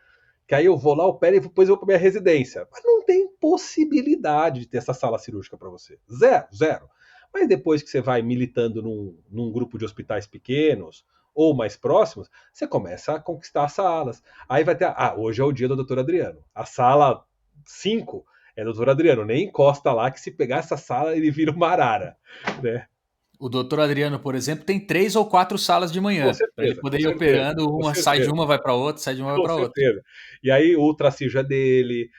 que aí eu vou lá, opero e depois eu vou para minha residência. Mas não tem possibilidade de ter essa sala cirúrgica para você. Zero, zero. Mas depois que você vai militando num grupo de hospitais pequenos ou mais próximos, você começa a conquistar as salas. Aí vai ter, hoje é o dia do Dr. Adriano. A sala 5 é do Dr. Adriano. Nem encosta lá, que se pegar essa sala, ele vira uma arara, né? O doutor Adriano, por exemplo, tem 3 ou 4 salas de manhã, para ele poder ir operando, sai de uma, vai para outra, sai de uma, vai Com para outra. certeza. E aí o ultracirjo é dele,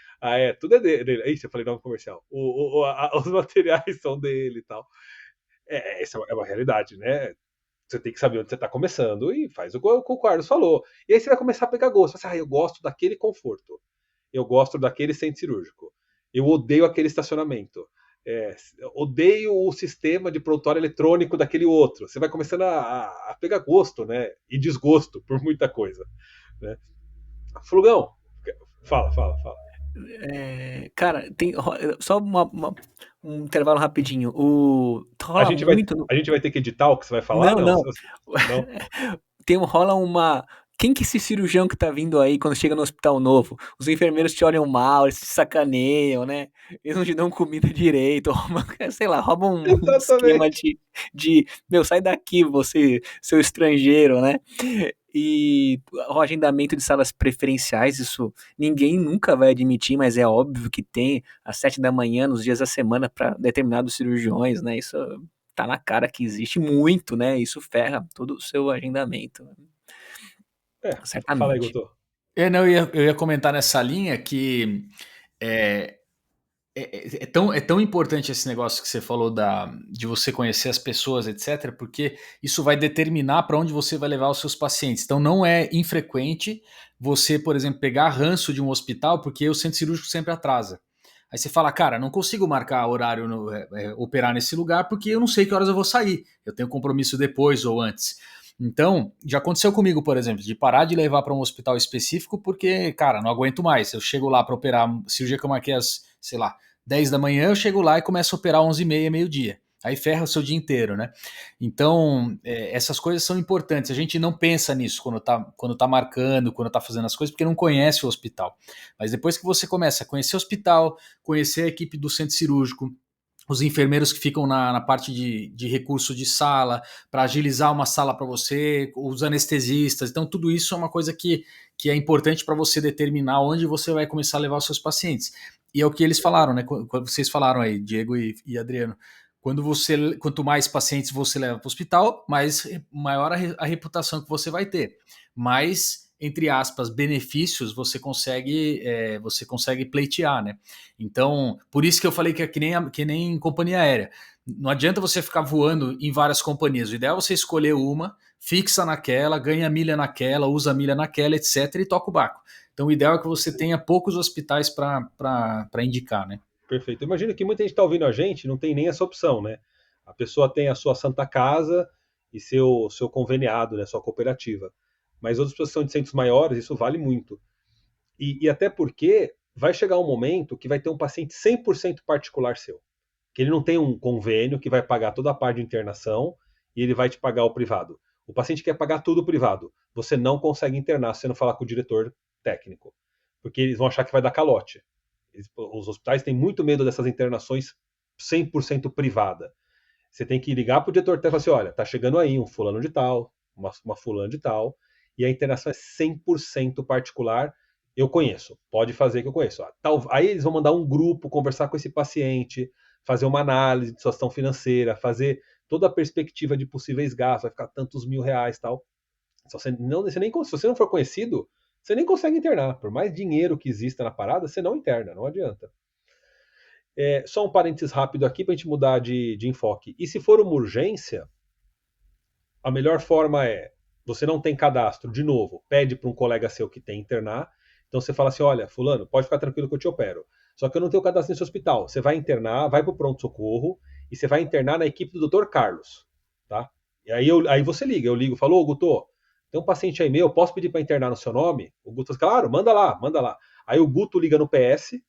tudo é dele. Isso, eu falei nome comercial. Os materiais são dele e tal. Essa é uma realidade, né? Você tem que saber onde você está começando e faz o que o Carlos falou. E aí você vai começar a pegar gosto. Você, eu gosto daquele conforto. Eu gosto daquele centro cirúrgico. Eu odeio aquele estacionamento. Odeio o sistema de prontuário eletrônico daquele outro. Você vai começando a pegar gosto, né? E desgosto por muita coisa. Né? Flugão, fala. Cara, tem só um intervalo rapidinho. A Rola gente muito. vai ter que editar o que você vai falar? Não, não. Não? Rola uma. Quem que esse cirurgião que tá vindo aí quando chega no hospital novo? Os enfermeiros te olham mal, eles te sacaneiam, né? Eles não te dão comida direito, sei lá, roubam um esquema de sai daqui, você, seu estrangeiro, né? E o agendamento de salas preferenciais, isso ninguém nunca vai admitir, mas é óbvio que tem às 7 da manhã, nos dias da semana, para determinados cirurgiões, né? Isso tá na cara que existe muito, né? Isso ferra todo o seu agendamento. Fala aí, Certamente. Guto. Não, eu ia comentar nessa linha que é tão importante esse negócio que você falou de você conhecer as pessoas, etc., porque isso vai determinar para onde você vai levar os seus pacientes. Então não é infrequente você, por exemplo, pegar ranço de um hospital, porque o centro cirúrgico sempre atrasa. Aí você fala, cara, não consigo marcar horário, operar nesse lugar, porque eu não sei que horas eu vou sair. Eu tenho compromisso depois ou antes. Então, já aconteceu comigo, por exemplo, de parar de levar para um hospital específico porque, cara, não aguento mais. Eu chego lá para operar, cirurgia que eu marquei às, sei lá, 10 da manhã, eu chego lá e começo a operar 11h30, meio-dia. Aí ferra o seu dia inteiro, né? Então, essas coisas são importantes. A gente não pensa nisso quando tá marcando, quando tá fazendo as coisas, porque não conhece o hospital. Mas depois que você começa a conhecer o hospital, conhecer a equipe do centro cirúrgico, os enfermeiros que ficam na parte de recurso de sala, para agilizar uma sala para você, os anestesistas. Então, tudo isso é uma coisa que é importante para você determinar onde você vai começar a levar os seus pacientes. E é o que eles falaram, né? Quando vocês falaram aí, Diego e Adriano. Quanto mais pacientes você leva para o hospital, maior a reputação que você vai ter. Mais, entre aspas, benefícios você consegue pleitear, né? Então, por isso que eu falei que é que nem companhia aérea. Não adianta você ficar voando em várias companhias. O ideal é você escolher uma, fixa naquela, ganha milha naquela, usa milha naquela, etc. e toca o barco. Então, o ideal é que você tenha poucos hospitais para indicar, né? Perfeito. Imagina que muita gente está ouvindo a gente não tem nem essa opção, né? A pessoa tem a sua Santa Casa e seu conveniado, né? Sua cooperativa. Mas outras pessoas são de centros maiores, isso vale muito. E até porque vai chegar um momento que vai ter um paciente 100% particular seu. Que ele não tem um convênio que vai pagar toda a parte de internação e ele vai te pagar o privado. O paciente quer pagar tudo privado. Você não consegue internar se você não falar com o diretor técnico. Porque eles vão achar que vai dar calote. Os hospitais têm muito medo dessas internações 100% privada. Você tem que ligar para o diretor e falar assim, olha, tá chegando aí um fulano de tal, uma fulana de tal, e a internação é 100% particular, eu conheço, pode fazer que eu conheço. Aí eles vão mandar um grupo conversar com esse paciente, fazer uma análise de situação financeira, fazer toda a perspectiva de possíveis gastos, vai ficar tantos R$ 1.000 e tal. Se você não for conhecido, você nem consegue internar. Por mais dinheiro que exista na parada, você não interna, não adianta. Só um parênteses rápido aqui para a gente mudar de enfoque. E se for uma urgência, a melhor forma você não tem cadastro, de novo, pede para um colega seu que tem internar. Então você fala assim, olha, fulano, pode ficar tranquilo que eu te opero. Só que eu não tenho cadastro nesse hospital. Você vai internar, vai para o pronto-socorro e você vai internar na equipe do Dr. Carlos. Tá? E aí você liga, eu ligo, falo, ô Guto, tem um paciente aí meu, posso pedir para internar no seu nome? O Guto fala, claro, manda lá, manda lá. Aí o Guto liga no PS,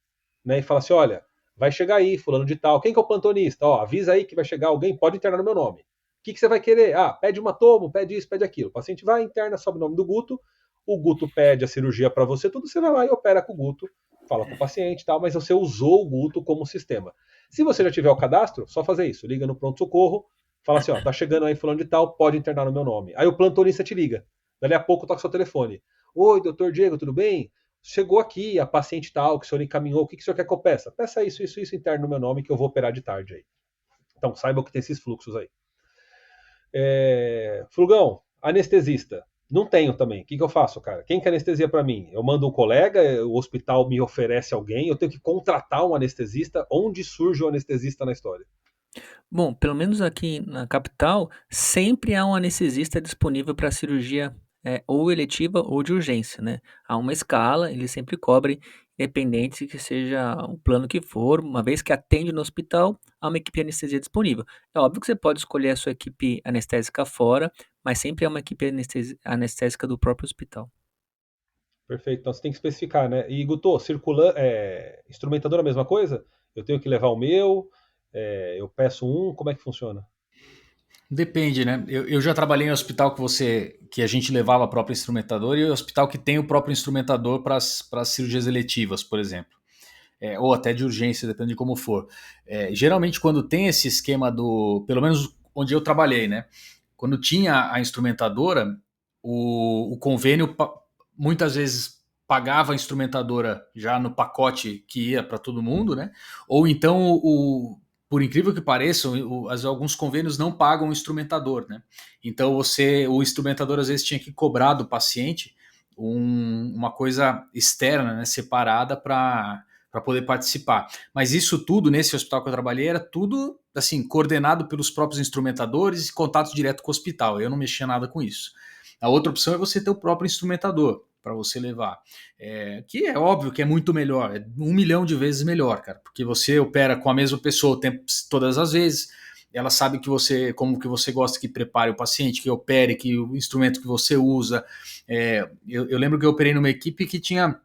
né, e fala assim, olha, vai chegar aí, fulano de tal, quem que é o plantonista? Ó, avisa aí que vai chegar alguém, pode internar no meu nome. O que você vai querer? Pede uma tomo, pede isso, pede aquilo. O paciente vai, interna, sobe o nome do Guto, o Guto pede a cirurgia para você, tudo você vai lá e opera com o Guto, fala com o paciente e tal, mas você usou o Guto como sistema. Se você já tiver o cadastro, só fazer isso, liga no pronto-socorro, fala assim, ó, tá chegando aí fulano de tal, pode internar no meu nome. Aí o plantonista te liga. Dali a pouco toca seu telefone. Oi, doutor Diego, tudo bem? Chegou aqui a paciente tal, que o senhor encaminhou, o que o senhor quer que eu peça? Peça isso interno no meu nome que eu vou operar de tarde aí. Então saibam que tem esses fluxos aí. Flugão, anestesista. Não tenho também. O que eu faço, cara? Quem que anestesia para mim? Eu mando um colega, o hospital me oferece alguém, eu tenho que contratar um anestesista. Onde surge o anestesista na história? Bom, pelo menos aqui na capital, sempre há um anestesista disponível para cirurgia ou eletiva ou de urgência, né? Há uma escala, ele sempre cobre, independente que seja o plano que for, uma vez que atende no hospital, há uma equipe de anestesia disponível. É óbvio que você pode escolher a sua equipe anestésica fora, mas sempre há uma equipe anestésica do próprio hospital. Perfeito, então você tem que especificar, né? E Guto, instrumentador é a mesma coisa? Eu tenho que levar o meu, eu peço um, como é que funciona? Depende, né? Eu já trabalhei em hospital que a gente levava a própria instrumentadora e hospital que tem o próprio instrumentador para as cirurgias eletivas, por exemplo. Ou até de urgência, depende de como for. Geralmente, quando tem esse esquema pelo menos onde eu trabalhei, né? Quando tinha a instrumentadora, o convênio muitas vezes pagava a instrumentadora já no pacote que ia para todo mundo, né? Ou então por incrível que pareça, alguns convênios não pagam o instrumentador, né? Então o instrumentador às vezes tinha que cobrar do paciente uma coisa externa, né, separada para poder participar. Mas isso tudo, nesse hospital que eu trabalhei, era tudo assim, coordenado pelos próprios instrumentadores e contato direto com o hospital. Eu não mexia nada com isso. A outra opção é você ter o próprio instrumentador para você levar. Que é óbvio que é muito melhor, é 1 milhão de vezes melhor, cara, porque você opera com a mesma pessoa todas as vezes, ela sabe como que você gosta que prepare o paciente, que opere, que o instrumento que você usa. Eu lembro que eu operei numa equipe que tinha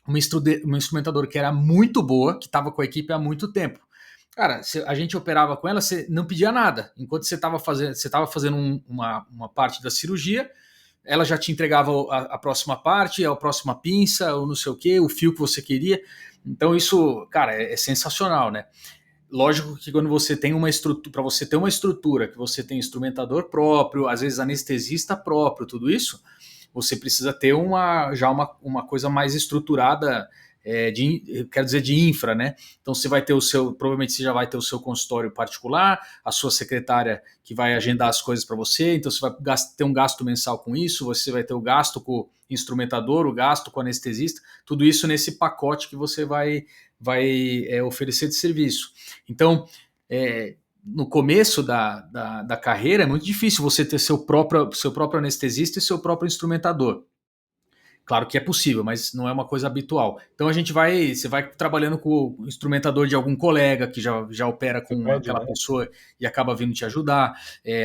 uma instrumentadora que era muito boa, que estava com a equipe há muito tempo. Cara, a gente operava com ela, você não pedia nada. Enquanto você estava fazendo uma parte da cirurgia, ela já te entregava a próxima parte, a próxima pinça, ou não sei o que, o fio que você queria. Então isso, cara, é sensacional, né? Lógico que quando você tem uma estrutura, para você ter uma estrutura, que você tem instrumentador próprio, às vezes anestesista próprio, tudo isso, você precisa ter uma coisa mais estruturada, quero dizer, de infra, né? Então você vai ter provavelmente você já vai ter o seu consultório particular, a sua secretária que vai agendar as coisas para você, então você vai ter um gasto mensal com isso, você vai ter o gasto com o instrumentador, o gasto com o anestesista, tudo isso nesse pacote que você vai oferecer de serviço. Então, no começo da carreira é muito difícil você ter seu próprio anestesista e seu próprio instrumentador. Claro que é possível, mas não é uma coisa habitual. Então você vai trabalhando com o instrumentador de algum colega que já opera com aquela pessoa e acaba vindo te ajudar,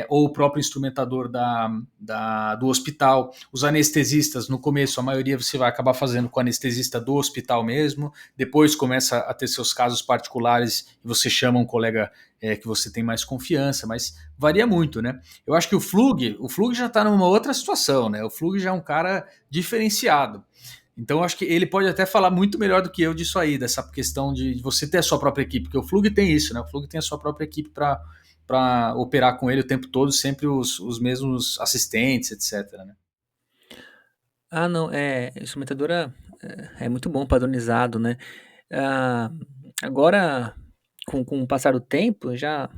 ou o próprio instrumentador do hospital. Os anestesistas, no começo, a maioria você vai acabar fazendo com o anestesista do hospital mesmo, depois começa a ter seus casos particulares e você chama um colega que você tem mais confiança, mas varia muito, né? Eu acho que o Flug já está numa outra situação, né? O Flug já é um cara diferenciado. Então, eu acho que ele pode até falar muito melhor do que eu disso aí, dessa questão de você ter a sua própria equipe, porque o Flug tem isso, né? O Flug tem a sua própria equipe para operar com ele o tempo todo, sempre os mesmos assistentes, etc. Né? Ah, não, instrumentadora é muito bom, padronizado, né? Ah, agora, com o passar do tempo, já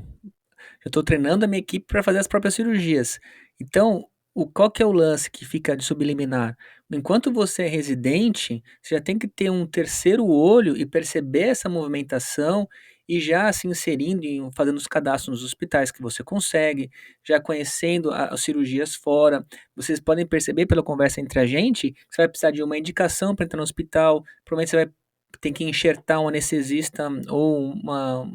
estou treinando a minha equipe para fazer as próprias cirurgias. Então, qual que é o lance que fica de subliminar? Enquanto você é residente, você já tem que ter um terceiro olho e perceber essa movimentação e já se inserindo, fazendo os cadastros nos hospitais que você consegue, já conhecendo as cirurgias fora. Vocês podem perceber pela conversa entre a gente que você vai precisar de uma indicação para entrar no hospital, provavelmente você vai ter que enxertar um anestesista ou uma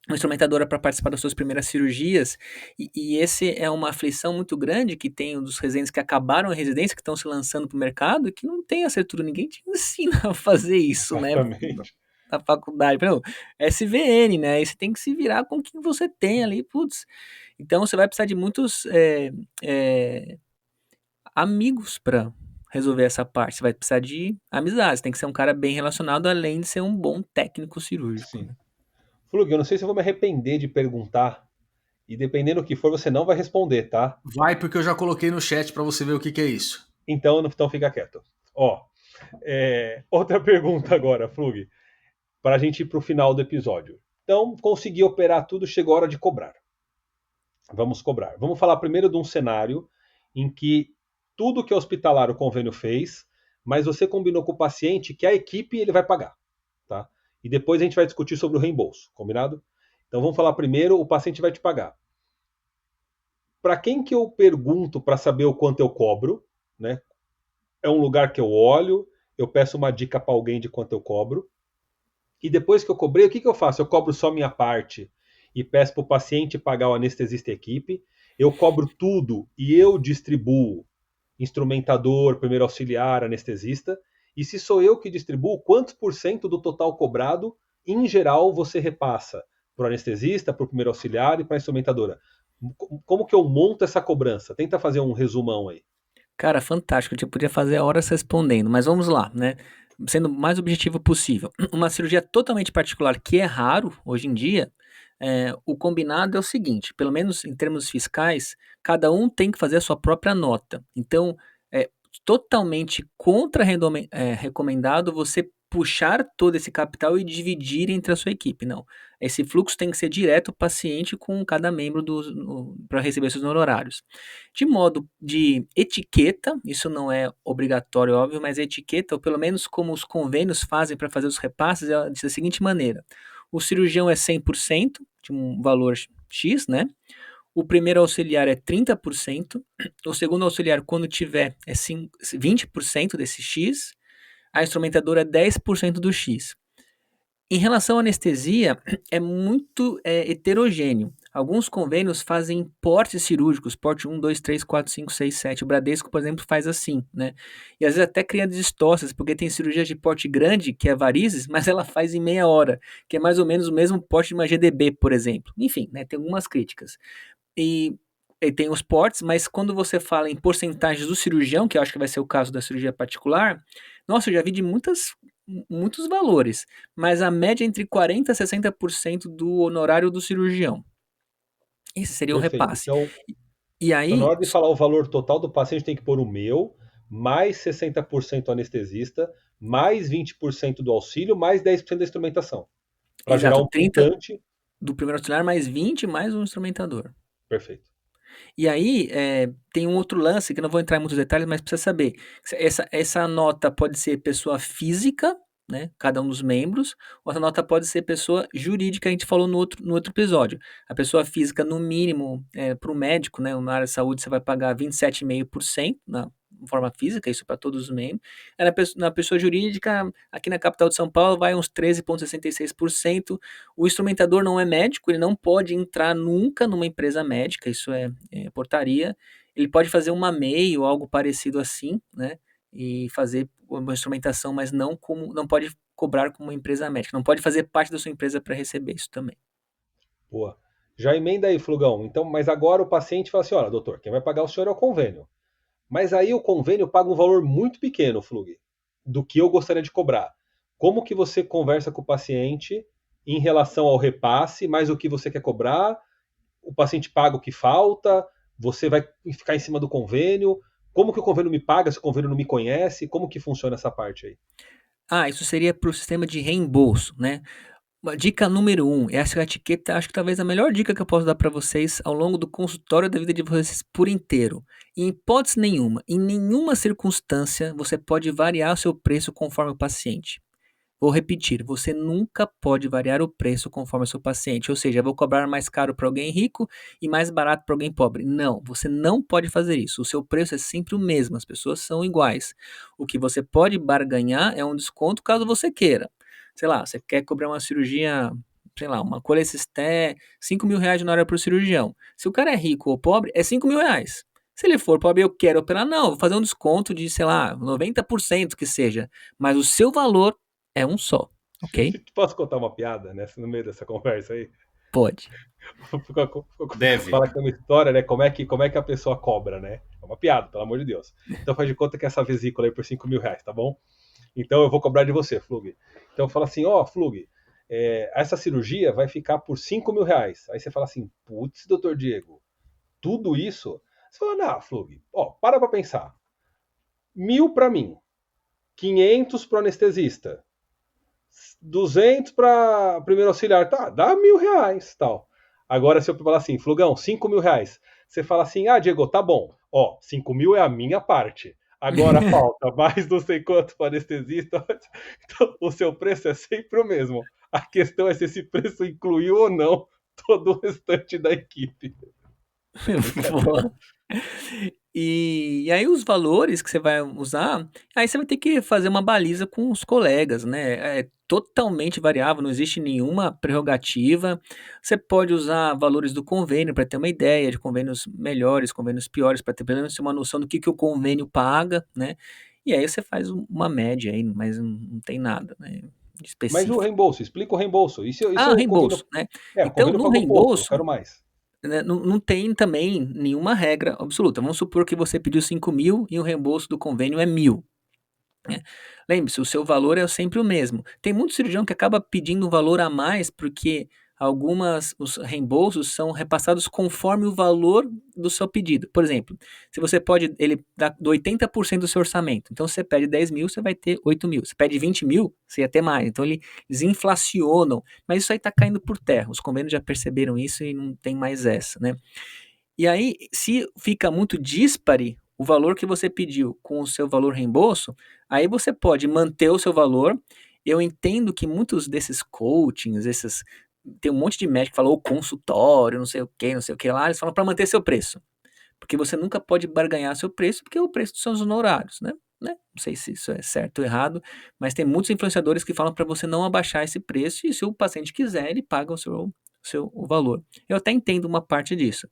uma instrumentadora para participar das suas primeiras cirurgias, e esse é uma aflição muito grande que tem dos residentes que acabaram a residência, que estão se lançando para o mercado e que não tem acertura, ninguém te ensina a fazer isso, né, Exatamente. na faculdade. Não, SVN, né, aí você tem que se virar com o que você tem ali, putz. Então você vai precisar de muitos amigos para resolver essa parte, você vai precisar de amizades, tem que ser um cara bem relacionado, além de ser um bom técnico cirúrgico, Sim. né? Flug, eu não sei se eu vou me arrepender de perguntar, e dependendo do que for, você não vai responder, tá? Vai, porque eu já coloquei no chat para você ver o que é isso. Então fica quieto. Ó, outra pergunta agora, Flug, para a gente ir para o final do episódio. Então, consegui operar tudo, chegou a hora de cobrar. Vamos cobrar. Vamos falar primeiro de um cenário em que tudo que a hospitalar o convênio fez, mas você combinou com o paciente que a equipe ele vai pagar, tá? E depois a gente vai discutir sobre o reembolso, combinado? Então vamos falar primeiro, o paciente vai te pagar. Para quem que eu pergunto para saber o quanto eu cobro, né? É um lugar que eu olho, eu peço uma dica para alguém de quanto eu cobro. E depois que eu cobrei, o que eu faço? Eu cobro só minha parte e peço para o paciente pagar o anestesista e a equipe. Eu cobro tudo e eu distribuo instrumentador, primeiro auxiliar, anestesista. E se sou eu que distribuo, quantos por cento do total cobrado, em geral, você repassa para o anestesista, para o primeiro auxiliar e para a instrumentadora? Como que eu monto essa cobrança? Tenta fazer um resumão aí. Cara, fantástico. Eu podia fazer horas respondendo, mas vamos lá, né? Sendo o mais objetivo possível. Uma cirurgia totalmente particular, que é raro hoje em dia, o combinado é o seguinte: pelo menos em termos fiscais, cada um tem que fazer a sua própria nota. Então, é totalmente recomendado você puxar todo esse capital e dividir entre a sua equipe. Não. Esse fluxo tem que ser direto paciente com cada membro para receber seus honorários. De modo de etiqueta, isso não é obrigatório, óbvio, mas etiqueta, ou pelo menos como os convênios fazem para fazer os repasses, é da seguinte maneira: o cirurgião é 100% de um valor X, né? O primeiro auxiliar é 30%, o segundo auxiliar, quando tiver, é 20% desse X, a instrumentadora é 10% do X. Em relação à anestesia, é muito heterogêneo. Alguns convênios fazem portes cirúrgicos, porte 1, 2, 3, 4, 5, 6, 7. O Bradesco, por exemplo, faz assim, né? E às vezes até cria distorções, porque tem cirurgia de porte grande, que é varizes, mas ela faz em meia hora, que é mais ou menos o mesmo porte de uma GDB, por exemplo. Enfim, né, tem algumas críticas. E tem os portes, mas quando você fala em porcentagens do cirurgião, que eu acho que vai ser o caso da cirurgia particular, nossa, eu já vi de muitos valores, mas a média é entre 40% a 60% do honorário do cirurgião. Esse seria o Perfeito. repasse. Então, E na aí, hora de falar o valor total do paciente, tem que pôr o meu, mais 60% anestesista, mais 20% do auxílio, mais 10% da instrumentação. Para gerar exato, um 30 montante. do primeiro auxiliar mais 20 mais um instrumentador. Perfeito. E aí, tem um outro lance que eu não vou entrar em muitos detalhes, mas precisa saber. Essa nota pode ser pessoa física, né, cada um dos membros, ou essa nota pode ser pessoa jurídica, a gente falou no outro episódio. A pessoa física, no mínimo, para o médico, né, na área de saúde, você vai pagar 27,5% na forma física, isso para todos os membros. Na pessoa jurídica, aqui na capital de São Paulo, vai uns 13,66%. O instrumentador não é médico, ele não pode entrar nunca numa empresa médica, isso é portaria. Ele pode fazer uma MEI ou algo parecido assim, né? E fazer uma instrumentação, mas não pode cobrar como uma empresa médica, não pode fazer parte da sua empresa para receber isso também. Boa. Já emenda aí, Flugão. Então, mas agora o paciente fala assim: olha, doutor, quem vai pagar o senhor é o convênio. Mas aí o convênio paga um valor muito pequeno, Flug, do que eu gostaria de cobrar. Como que você conversa com o paciente em relação ao repasse, mais o que você quer cobrar? O paciente paga o que falta? Você vai ficar em cima do convênio? Como que o convênio me paga se o convênio não me conhece? Como que funciona essa parte aí? Isso seria para o sistema de reembolso, né? Uma dica número 1, essa etiqueta, acho que talvez a melhor dica que eu posso dar para vocês ao longo do consultório da vida de vocês por inteiro. Em hipótese nenhuma, em nenhuma circunstância, você pode variar o seu preço conforme o paciente. Vou repetir, você nunca pode variar o preço conforme o seu paciente, ou seja, eu vou cobrar mais caro para alguém rico e mais barato para alguém pobre. Não, você não pode fazer isso. O seu preço é sempre o mesmo, as pessoas são iguais. O que você pode barganhar é um desconto caso você queira. Sei lá, você quer cobrar uma cirurgia, sei lá, uma colecisté, R$ 5.000 na hora para o cirurgião. Se o cara é rico ou pobre, é R$ 5.000. Se ele for pobre, eu quero operar, não, vou fazer um desconto de, sei lá, 90% que seja, mas o seu valor é um só, ok? Posso contar uma piada no meio dessa conversa aí? Pode. Deve. Fala que é uma história, né? Como é que a pessoa cobra, né? É uma piada, pelo amor de Deus. Então faz de conta que essa vesícula aí por R$ 5.000, tá bom? Então eu vou cobrar de você, Flug. Então fala assim, Flug, essa cirurgia vai ficar por R$ 5.000. Aí você fala assim, putz, doutor Diego, tudo isso? Você fala, não, Flug, para pra pensar. 1.000 pra mim, 500 pro anestesista, 200 para primeiro auxiliar, tá, dá R$ 1.000, tal. Agora, se eu falar assim, Flugão, R$ 5.000, você fala assim, Diego, tá bom, 5.000 é a minha parte. Agora falta mais não sei quanto para anestesista, então o seu preço é sempre o mesmo. A questão é se esse preço incluiu ou não todo o restante da equipe. E aí os valores que você vai usar, aí você vai ter que fazer uma baliza com os colegas, né? É totalmente variável, não existe nenhuma prerrogativa. Você pode usar valores do convênio para ter uma ideia de convênios melhores, convênios piores, para ter pelo menos uma noção do que o convênio paga, né? E aí você faz uma média aí, mas não tem nada, né, de Mas o específico. reembolso, explica o reembolso. E se o convênio. Reembolso, né? O Então, convênio no pagou pouco, eu reembolso, quero mais. né, não tem também nenhuma regra absoluta. Vamos supor que você pediu 5.000 e o reembolso do convênio é 1.000. Né? Lembre-se, o seu valor é sempre o mesmo. Tem muito cirurgião que acaba pedindo um valor a mais porque os reembolsos são repassados conforme o valor do seu pedido. Por exemplo, se você pode, ele dá 80% do seu orçamento. Então, se você pede 10.000, você vai ter 8.000. Se pede 20.000, você ia ter mais. Então, eles inflacionam. Mas isso aí está caindo por terra. Os convênios já perceberam isso e não tem mais essa, né? E aí, se fica muito díspare o valor que você pediu com o seu valor reembolso, aí você pode manter o seu valor. Eu entendo que muitos desses coachings, tem um monte de médico que falou consultório, não sei o que lá, eles falam para manter seu preço. Porque você nunca pode barganhar seu preço, porque é o preço dos seus honorários, né? Não sei se isso é certo ou errado, mas tem muitos influenciadores que falam para você não abaixar esse preço e se o paciente quiser, ele paga o valor. Eu até entendo uma parte disso.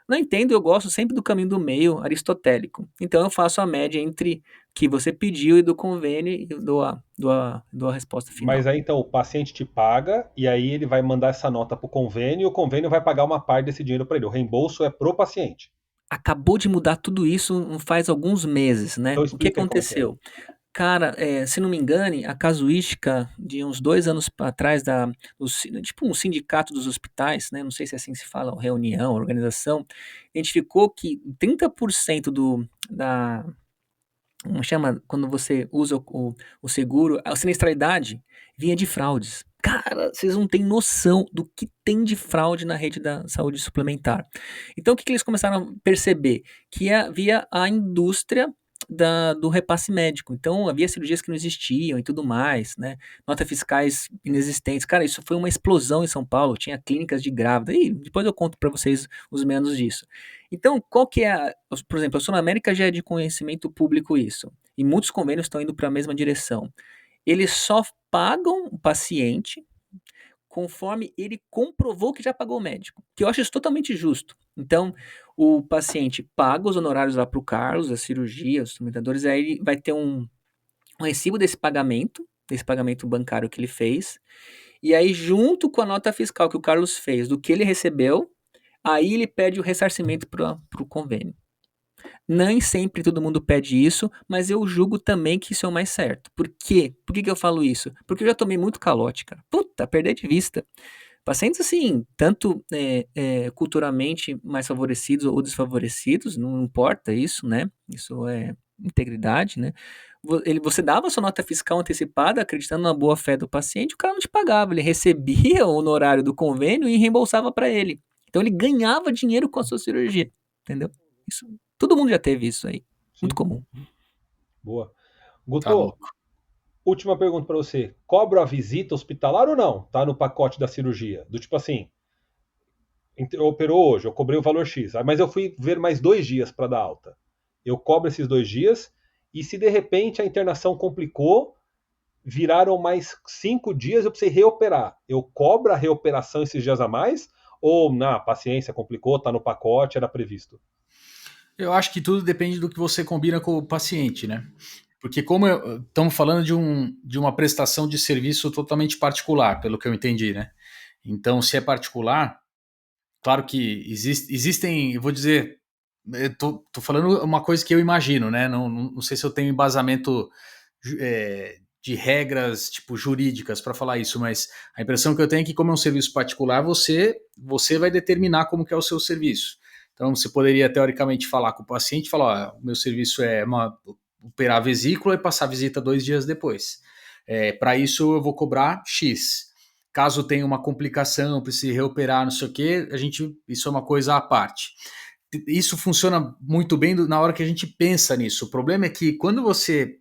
Não entendo, eu gosto sempre do caminho do meio aristotélico. Então eu faço a média entre o que você pediu e do convênio e dou a resposta final. Mas aí então o paciente te paga e aí ele vai mandar essa nota pro convênio e o convênio vai pagar uma parte desse dinheiro para ele. O reembolso é pro paciente. Acabou de mudar tudo isso faz alguns meses, né? Então O que explica aí como que é. aconteceu? Cara, se não me engane, a casuística de uns 2 anos atrás tipo um sindicato dos hospitais, né? Não sei se assim se fala, reunião, organização, identificou que 30% como chama, quando você usa o seguro, a sinistralidade vinha de fraudes. Cara, vocês não têm noção do que tem de fraude na rede da saúde suplementar. Então, o que eles começaram a perceber? Que havia a indústria do repasse médico. Então, havia cirurgias que não existiam e tudo mais, né? Notas fiscais inexistentes. Cara, isso foi uma explosão em São Paulo. Tinha clínicas de grávida. E depois eu conto para vocês os menos disso. Então, qual que é por exemplo, a Sul América já é de conhecimento público isso. E muitos convênios estão indo para a mesma direção. Eles só pagam o paciente conforme ele comprovou que já pagou o médico, que eu acho isso totalmente justo. Então, o paciente paga os honorários lá para o Carlos, a cirurgia, os instrumentadores, aí ele vai ter um recibo desse pagamento bancário que ele fez, e aí junto com a nota fiscal que o Carlos fez do que ele recebeu, aí ele pede o ressarcimento para o convênio. Nem sempre todo mundo pede isso, mas eu julgo também que isso é o mais certo. Por quê? Por que que eu falo isso? Porque eu já tomei muito calote, cara. Puta, perder de vista. Pacientes, assim, tanto culturalmente mais favorecidos ou desfavorecidos, não importa isso, né? Isso é integridade, né? Você dava sua nota fiscal antecipada, acreditando na boa fé do paciente, o cara não te pagava, ele recebia o honorário do convênio e reembolsava para ele. Então ele ganhava dinheiro com a sua cirurgia, entendeu? Isso, todo mundo já teve isso aí, muito Sim, comum. boa. Tá Guto, louco. última pergunta para você. Cobra a visita hospitalar ou não? Tá no pacote da cirurgia? Do tipo assim, operou hoje, eu cobrei o valor X, mas eu fui ver mais 2 dias para dar alta. Eu cobro esses 2 dias e se de repente a internação complicou, viraram mais 5 dias, eu precisei reoperar. Eu cobro a reoperação esses dias a mais? Ou, na paciência, complicou, tá no pacote, era previsto? Eu acho que tudo depende do que você combina com o paciente, né? Porque como estamos falando de uma prestação de serviço totalmente particular, pelo que eu entendi, né? Então, se é particular, claro que existem, eu vou dizer, tô falando uma coisa que eu imagino, né? Não sei se eu tenho embasamento de regras tipo jurídicas para falar isso, mas a impressão que eu tenho é que como é um serviço particular, você vai determinar como que é o seu serviço. Então você poderia teoricamente falar com o paciente, falar, ó, o meu serviço é operar a vesícula e passar a visita 2 dias depois. Para isso eu vou cobrar X. Caso tenha uma complicação, precise reoperar, não sei o quê, isso é uma coisa à parte. Isso funciona muito bem na hora que a gente pensa nisso. O problema é que quando você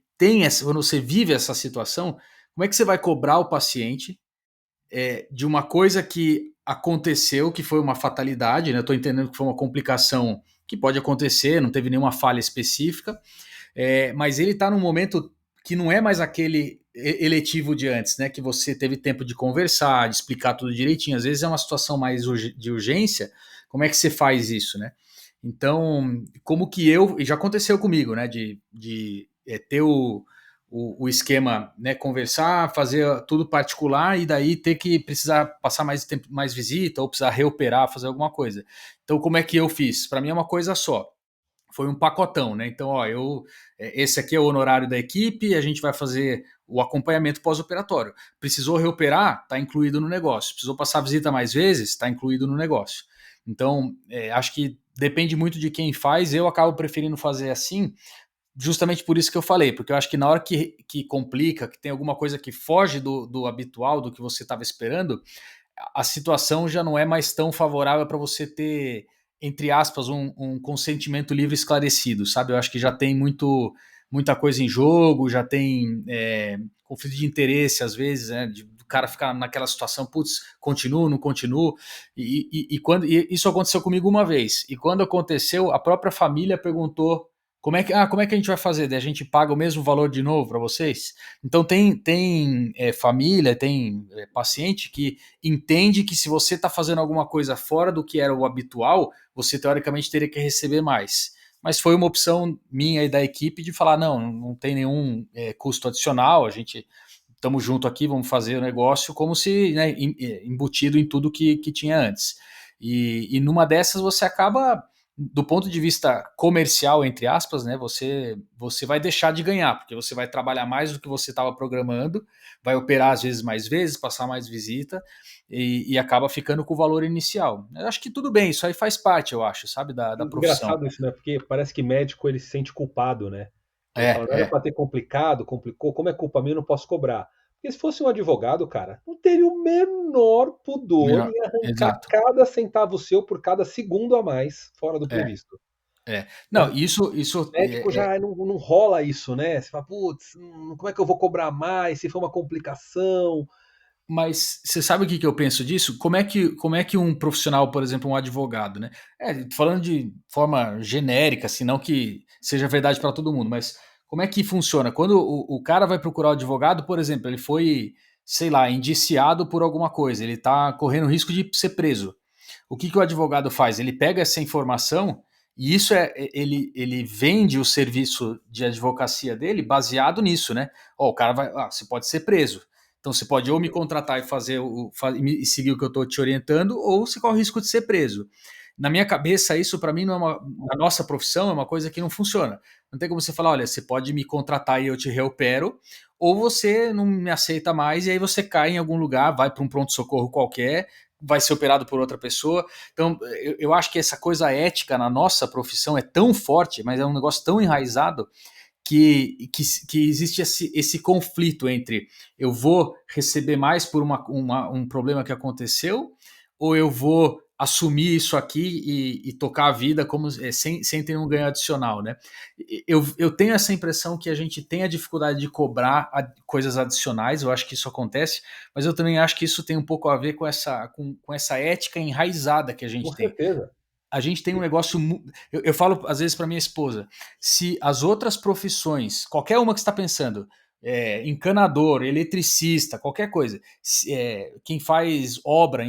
vive essa situação, como é que você vai cobrar o paciente de uma coisa que aconteceu, que foi uma fatalidade, né? Eu estou entendendo que foi uma complicação que pode acontecer, não teve nenhuma falha específica, mas ele está num momento que não é mais aquele eletivo de antes, né? Que você teve tempo de conversar, de explicar tudo direitinho. Às vezes é uma situação mais de urgência. Como é que você faz isso, né? Então, como que já aconteceu comigo, né? De ter o esquema, né? Conversar, fazer tudo particular e daí ter que precisar passar mais tempo, mais visita ou precisar reoperar, fazer alguma coisa. Então, como é que eu fiz? Para mim é uma coisa só, foi um pacotão, né? Então, ó, esse aqui é o honorário da equipe, a gente vai fazer o acompanhamento pós-operatório. Precisou reoperar, está incluído no negócio. Precisou passar visita mais vezes, está incluído no negócio. Então, acho que depende muito de quem faz. Eu acabo preferindo fazer assim, justamente por isso que eu falei, porque eu acho que na hora que complica, que tem alguma coisa que foge do habitual, do que você estava esperando, a situação já não é mais tão favorável para você ter, entre aspas, um consentimento livre esclarecido, sabe? Eu acho que já tem muita coisa em jogo, já tem conflito de interesse, às vezes, né? O cara ficar naquela situação, putz, continuo, não continuo. E isso aconteceu comigo uma vez. E quando aconteceu, a própria família perguntou como é que a gente vai fazer? Daí a gente paga o mesmo valor de novo para vocês? Então tem família, tem paciente que entende que se você está fazendo alguma coisa fora do que era o habitual, você teoricamente teria que receber mais. Mas foi uma opção minha e da equipe de falar: não tem nenhum custo adicional, a gente estamos junto aqui, vamos fazer o negócio como se, né, embutido em tudo que tinha antes. E numa dessas você acaba, do ponto de vista comercial, entre aspas, né, você vai deixar de ganhar, porque você vai trabalhar mais do que você estava programando, vai operar às vezes mais vezes, passar mais visita e acaba ficando com o valor inicial. Eu acho que tudo bem, isso aí faz parte, eu acho, sabe, da profissão. Engraçado isso, né? Porque parece que médico ele se sente culpado, né? Ele É, fala, não era é, pra ter complicado, complicou, como é culpa minha, eu não posso cobrar. Porque se fosse um advogado, cara, não teria o menor pudor melhor, em arrancar exato. cada centavo seu por cada segundo a mais fora do É, previsto. é. Mas Não, isso médico já não rola isso, né? Você fala, putz, como é que eu vou cobrar mais se for uma complicação? mas você sabe o que eu penso disso? Como é que um profissional, por exemplo, um advogado, né? Falando de forma genérica, assim, não que seja verdade para todo mundo, mas como é que funciona? Quando o cara vai procurar o advogado, por exemplo, ele foi, sei lá, indiciado por alguma coisa, ele está correndo risco de ser preso. O que o advogado faz? Ele pega essa informação e ele vende o serviço de advocacia dele baseado nisso, né? Ó, o cara você pode ser preso. Então você pode ou me contratar e fazer e seguir o que eu estou te orientando, ou você corre o risco de ser preso. na minha cabeça, isso para mim, na nossa profissão, é uma coisa que não funciona. Não tem como você falar, olha, você pode me contratar e eu te reopero, ou você não me aceita mais e aí você cai em algum lugar, vai para um pronto-socorro qualquer, vai ser operado por outra pessoa. Então, eu acho que essa coisa ética na nossa profissão é tão forte, mas é um negócio tão enraizado que existe esse conflito entre eu vou receber mais por um problema que aconteceu, ou eu vou assumir isso aqui e tocar a vida como sem ter um ganho adicional, né? Eu tenho essa impressão que a gente tem a dificuldade de cobrar coisas adicionais, eu acho que isso acontece, mas eu também acho que isso tem um pouco a ver com essa ética enraizada que a Com gente tem. certeza. A gente tem um negócio. Eu falo às vezes para minha esposa: se as outras profissões, qualquer uma que você está pensando, encanador, eletricista, qualquer coisa, quem faz obra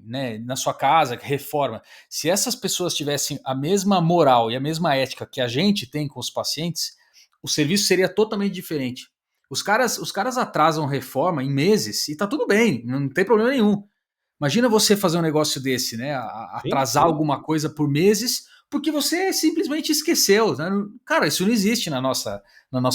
né, na sua casa, reforma, se essas pessoas tivessem a mesma moral e a mesma ética que a gente tem com os pacientes, o serviço seria totalmente diferente. Os caras atrasam reforma em meses e tá tudo bem, não tem problema nenhum. Imagina você fazer um negócio desse, né? Sim, Atrasar sim. alguma coisa por meses porque você simplesmente esqueceu, né? Cara, isso não existe na nossa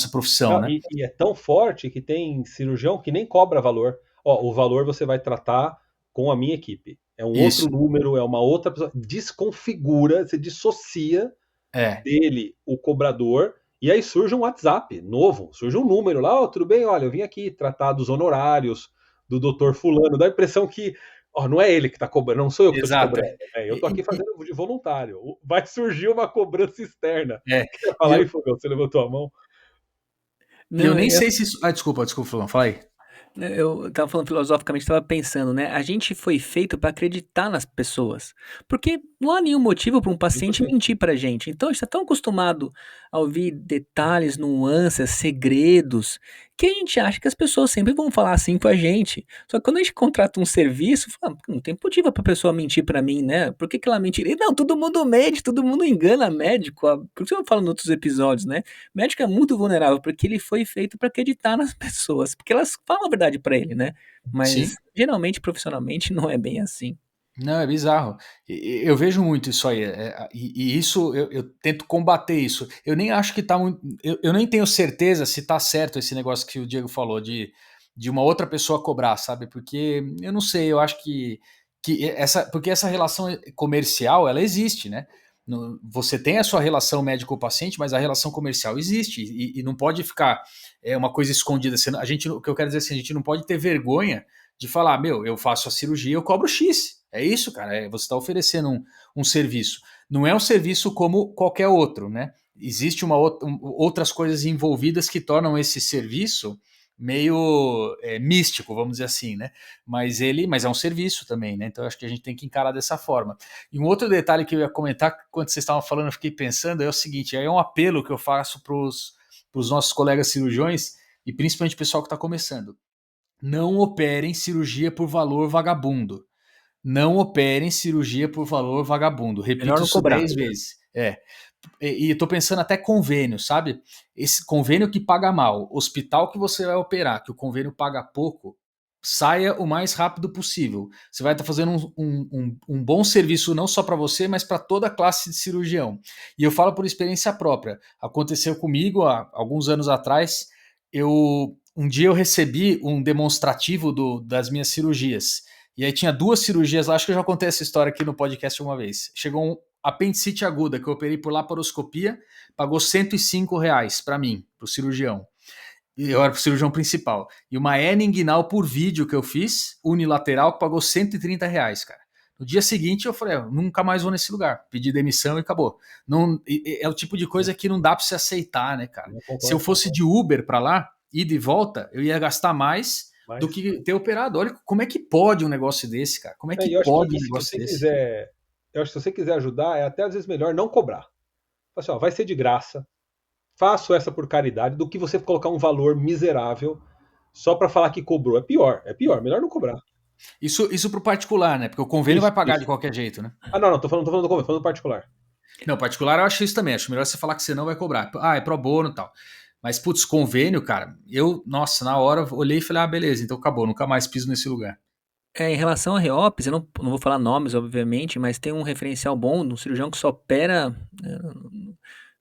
profissão, Não, né? e é tão forte que tem cirurgião que nem cobra valor. Ó, o valor você vai tratar com a minha equipe. É um outro Isso. número, é uma outra pessoa. Desconfigura, você dissocia É. dele o cobrador, e aí surge um WhatsApp novo, surge um número lá, ó, tudo bem, olha, eu vim aqui tratar dos honorários do doutor fulano, dá a impressão que, ó, não é ele que tá cobrando, não sou eu que tô te Exato. cobrando, né? Eu tô aqui fazendo de voluntário, vai surgir uma cobrança externa. É. Quer E falar eu, aí, Fogão? Você levantou a mão? e eu Não, nem sei se isso. Ah, desculpa, Fulano, fala aí. eu tava falando filosoficamente, tava pensando, né? A gente foi feito para acreditar nas pessoas. Porque não há nenhum motivo para um paciente 100%. mentir pra gente. Então a gente tá tão acostumado a ouvir detalhes, nuances, segredos, que a gente acha que as pessoas sempre vão falar assim com a gente. Só que quando a gente contrata um serviço, fala, não tem motivo pra pessoa mentir pra mim, né? Por que que ela mentiria? Não, todo mundo mente, todo mundo engana médico. Por isso eu falo em outros episódios, né? Médico é muito vulnerável porque ele foi feito para acreditar nas pessoas, porque elas falam a verdade para ele, né? Sim. Mas geralmente, profissionalmente, não é bem assim. Não, é bizarro. Eu vejo muito isso aí. E isso eu tento combater isso. Eu nem acho que tá muito. Eu nem tenho certeza se tá certo esse negócio que o Diego falou de uma outra pessoa cobrar, sabe? Porque eu não sei, eu acho porque essa relação comercial ela existe, né? Você tem a sua relação médico-paciente, mas a relação comercial existe e não pode ficar uma coisa escondida. O que eu quero dizer assim, a gente não pode ter vergonha de falar, meu, eu faço a cirurgia, eu cobro X. É isso, cara. Você está oferecendo um serviço. Não é um serviço como qualquer outro, né? Existe outras coisas envolvidas que tornam esse serviço meio místico, vamos dizer assim, né? Mas é um serviço também, né? Então eu acho que a gente tem que encarar dessa forma. E um outro detalhe que eu ia comentar, quando vocês estavam falando, eu fiquei pensando, é o seguinte: é um apelo que eu faço para os nossos colegas cirurgiões e principalmente o pessoal que está começando. Não operem cirurgia por valor vagabundo. Não operem cirurgia por valor vagabundo. Melhor Repito não isso cobrar. 10 vezes. E eu tô pensando até convênio, sabe? Esse convênio que paga mal, hospital que você vai operar, que o convênio paga pouco, saia o mais rápido possível. Você vai estar fazendo um bom serviço não só para você, mas para toda a classe de cirurgião. E eu falo por experiência própria. Aconteceu comigo há alguns anos atrás. Um dia eu recebi um demonstrativo das minhas cirurgias. E aí tinha 2 cirurgias lá, acho que eu já contei essa história aqui no podcast uma vez. Chegou um apendicite aguda, que eu operei por laparoscopia, pagou R$ 105 para mim, pro cirurgião. E eu era pro cirurgião principal. E uma hernia inguinal por vídeo que eu fiz, unilateral, que pagou R$ 130, cara. No dia seguinte eu falei, nunca mais vou nesse lugar. Pedi demissão e acabou. Não, é o tipo de coisa que não dá para se aceitar, né, cara? Eu Se eu concordo, fosse concordo. de Uber para lá, ida e volta, eu ia gastar mais do Mas, que ter operado. Olha como é que pode um negócio desse, cara. Como é que eu acho que pode um se negócio você desse? quiser, eu acho que se você quiser ajudar, é até às vezes melhor não cobrar. Fala assim, ó, vai ser de graça, faço essa por caridade, do que você colocar um valor miserável só para falar que cobrou. É pior, melhor não cobrar. Isso pro particular, né? Porque o convênio Isso, vai pagar de isso. qualquer jeito, né? Ah, não, tô falando do convênio, falando do particular. Não, particular eu acho isso também. Acho melhor você falar que você não vai cobrar. Ah, é pro bono e tal. Mas, putz, convênio, cara, nossa, na hora eu olhei e falei, beleza, então acabou, nunca mais piso nesse lugar. Em relação a reops, eu não vou falar nomes, obviamente, mas tem um referencial bom de um cirurgião que só opera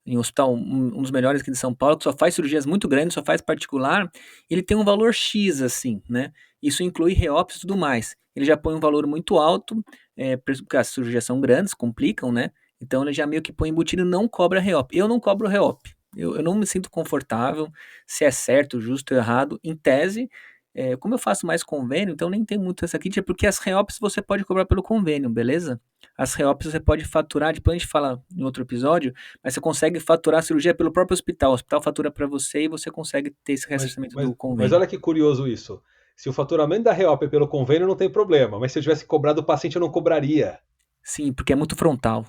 em um hospital, um dos melhores aqui de São Paulo, que só faz cirurgias muito grandes, só faz particular. Ele tem um valor X, assim, né? Isso inclui reops e tudo mais. Ele já põe um valor muito alto, porque as cirurgias são grandes, complicam, né? Então ele já meio que põe embutido e não cobra reop. Eu não cobro reop. Eu não me sinto confortável se é certo, justo ou errado. Em tese, como eu faço mais convênio, então nem tem muito essa crítica, porque as reops você pode cobrar pelo convênio, beleza? As reops você pode faturar, depois a gente fala em outro episódio, mas você consegue faturar a cirurgia pelo próprio hospital. O hospital fatura para você e você consegue ter esse Mas, ressarcimento mas, do mas convênio. olha que curioso isso. Se o faturamento da Reop é pelo convênio, não tem problema. Mas se eu tivesse cobrado o paciente, eu não cobraria. Sim, porque é muito frontal.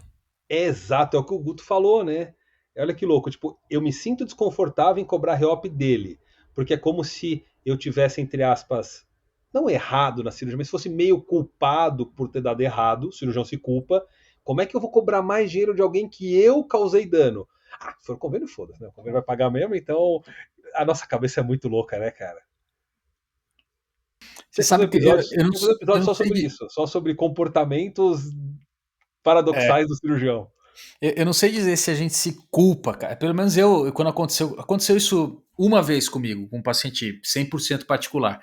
É exato, é o que o Guto falou, né? Olha que louco. Tipo, eu me sinto desconfortável em cobrar Reop dele. Porque é como se eu tivesse, entre aspas, não errado na cirurgia, mas fosse meio culpado por ter dado errado. O cirurgião se culpa. Como é que eu vou cobrar mais dinheiro de alguém que eu causei dano? Ah, se for convênio, foda-se, né? O convênio vai pagar mesmo, então a nossa cabeça é muito louca, né, cara? Você sabe que eu Tem que fazer um eu episódio não só sei sobre isso, só sobre comportamentos paradoxais do cirurgião. eu não sei dizer se a gente se culpa, cara. Pelo menos quando aconteceu isso uma vez comigo, com um paciente 100% particular.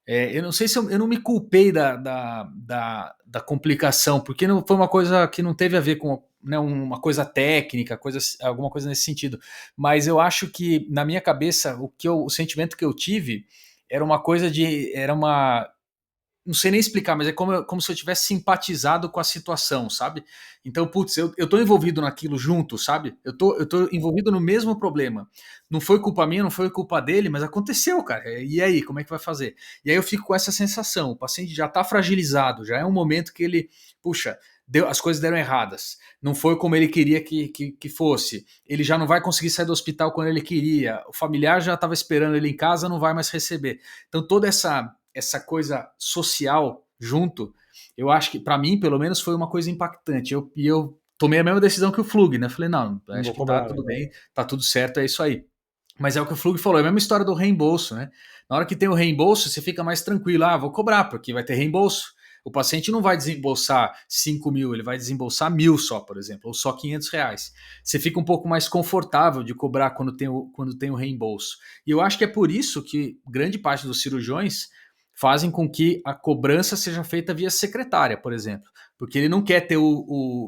Eu não sei se eu não me culpei da complicação, porque não foi uma coisa que não teve a ver com, né, uma coisa técnica, alguma coisa nesse sentido. Mas eu acho que, na minha cabeça, o sentimento que eu tive era uma coisa de. Era uma. Não sei nem explicar, mas é como se eu tivesse simpatizado com a situação, sabe? Então, putz, eu tô envolvido naquilo junto, sabe? Eu tô envolvido no mesmo problema. Não foi culpa minha, não foi culpa dele, mas aconteceu, cara. E aí, como é que vai fazer? E aí eu fico com essa sensação, o paciente já tá fragilizado, já é um momento que ele, puxa, as coisas deram erradas. Não foi como ele queria que fosse. Ele já não vai conseguir sair do hospital quando ele queria. O familiar já estava esperando ele em casa, não vai mais receber. Então, toda essa coisa social junto, eu acho que para mim, pelo menos, foi uma coisa impactante. Eu tomei a mesma decisão que o Flug, né? Falei, não, Não acho vou que tá cobrar, tudo né? bem, tá tudo certo, é isso aí. Mas é o que o Flug falou, é a mesma história do reembolso, né? Na hora que tem o reembolso, você fica mais tranquilo, vou cobrar, porque vai ter reembolso. O paciente não vai desembolsar 5 mil, ele vai desembolsar 1.000 só, por exemplo, ou só R$ 500. Você fica um pouco mais confortável de cobrar quando tem o reembolso. E eu acho que é por isso que grande parte dos cirurgiões fazem com que a cobrança seja feita via secretária, por exemplo, porque ele não quer ter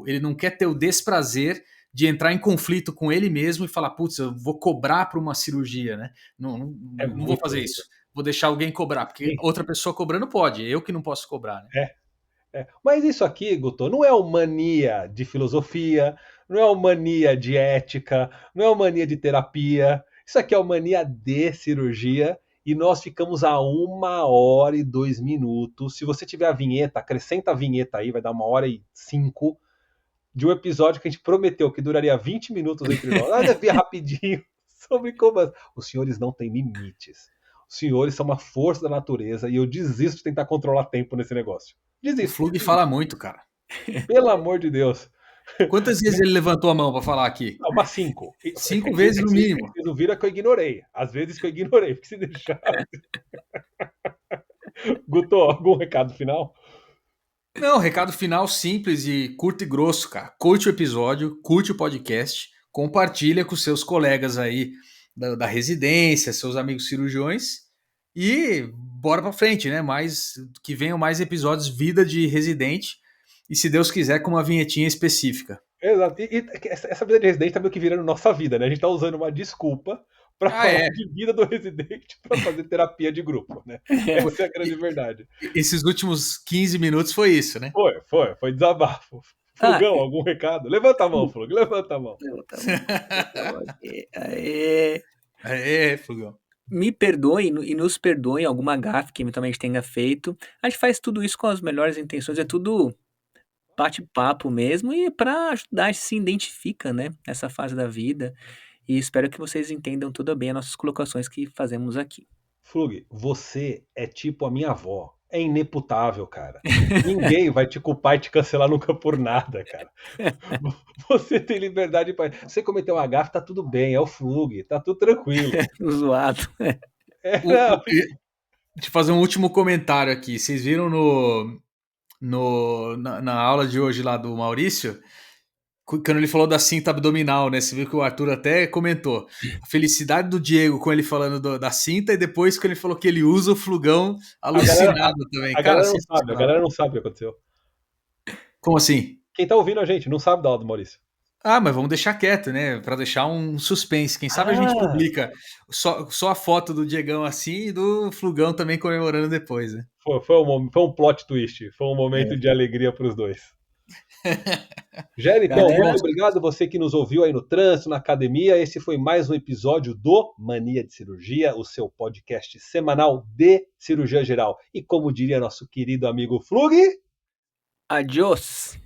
ele não quer ter o desprazer de entrar em conflito com ele mesmo e falar, putz, eu vou cobrar para uma cirurgia, né? Não, não, É não vou muito fazer isso. isso. Vou deixar alguém cobrar, porque Sim. outra pessoa cobrando pode, eu que não posso cobrar, né? Mas isso aqui, Guto, não é uma mania de filosofia, não é uma mania de ética, não é uma mania de terapia. Isso aqui é uma mania de cirurgia e nós ficamos a 1 hora e 2 minutos. Se você tiver a vinheta, acrescenta a vinheta aí, vai dar 1 hora e 5 de um episódio que a gente prometeu que duraria 20 minutos entre nós. Nada a ver rapidinho sobre como os senhores não têm limites. Os senhores são uma força da natureza e eu desisto de tentar controlar tempo nesse negócio. O Desisto. Flug fala muito, cara. Pelo amor de Deus. Quantas vezes ele levantou a mão para falar aqui? Não, umas 5. 5 vezes no mínimo. Vocês não viram que eu ignorei. Às vezes que eu ignorei, porque se deixar. Guto, algum recado final? Não, recado final simples e curto e grosso, cara. Curte o episódio, curte o podcast, compartilha com seus colegas aí da residência, seus amigos cirurgiões e bora pra frente, né? Que venham mais episódios vida de residente e, se Deus quiser, com uma vinhetinha específica. Exato. E essa vida de residente tá meio que virando nossa vida, né? A gente tá usando uma desculpa para falar É. de vida do residente para fazer terapia de grupo, né? Essa é a grande verdade. Esses últimos 15 minutos foi isso, né? Foi desabafo. Ah, Flugão, algum recado? Levanta a mão, Flug, levanta a mão. É, Flugão. Me perdoe e nos perdoe alguma gafe que eventualmente tenha feito. A gente faz tudo isso com as melhores intenções, é tudo bate-papo mesmo e para ajudar, a gente se identifica, né, nessa fase da vida. E espero que vocês entendam tudo bem as nossas colocações que fazemos aqui. Flug, você é tipo a minha avó. É ineputável, cara. Ninguém vai te culpar e te cancelar nunca por nada, cara. Você tem liberdade para. Você cometeu uma gafe, tá tudo bem, é o Flug, tá tudo tranquilo. Zoado. Não, Deixa eu fazer um último comentário aqui. Vocês viram na aula de hoje lá do Maurício, quando ele falou da cinta abdominal, né? Você viu que o Arthur até comentou a felicidade do Diego com ele falando da cinta e depois que ele falou que ele usa o flugão A galera, alucinado também. a Cara, galera não sabe, a sensacional. galera não sabe o que aconteceu. Como assim? Quem tá ouvindo a gente não sabe da aula do Maurício. Ah, mas vamos deixar quieto, né? Pra deixar um suspense. Quem sabe a gente Ah, publica só a foto do Diegão assim e do Flugão também comemorando depois, né? foi um plot twist. Foi um momento É. de alegria pros dois. Géritão, Galera, muito obrigado você que nos ouviu aí no trânsito, na academia. Esse foi mais um episódio do Mania de Cirurgia, o seu podcast semanal de cirurgia geral. E como diria nosso querido amigo Flug, adiós.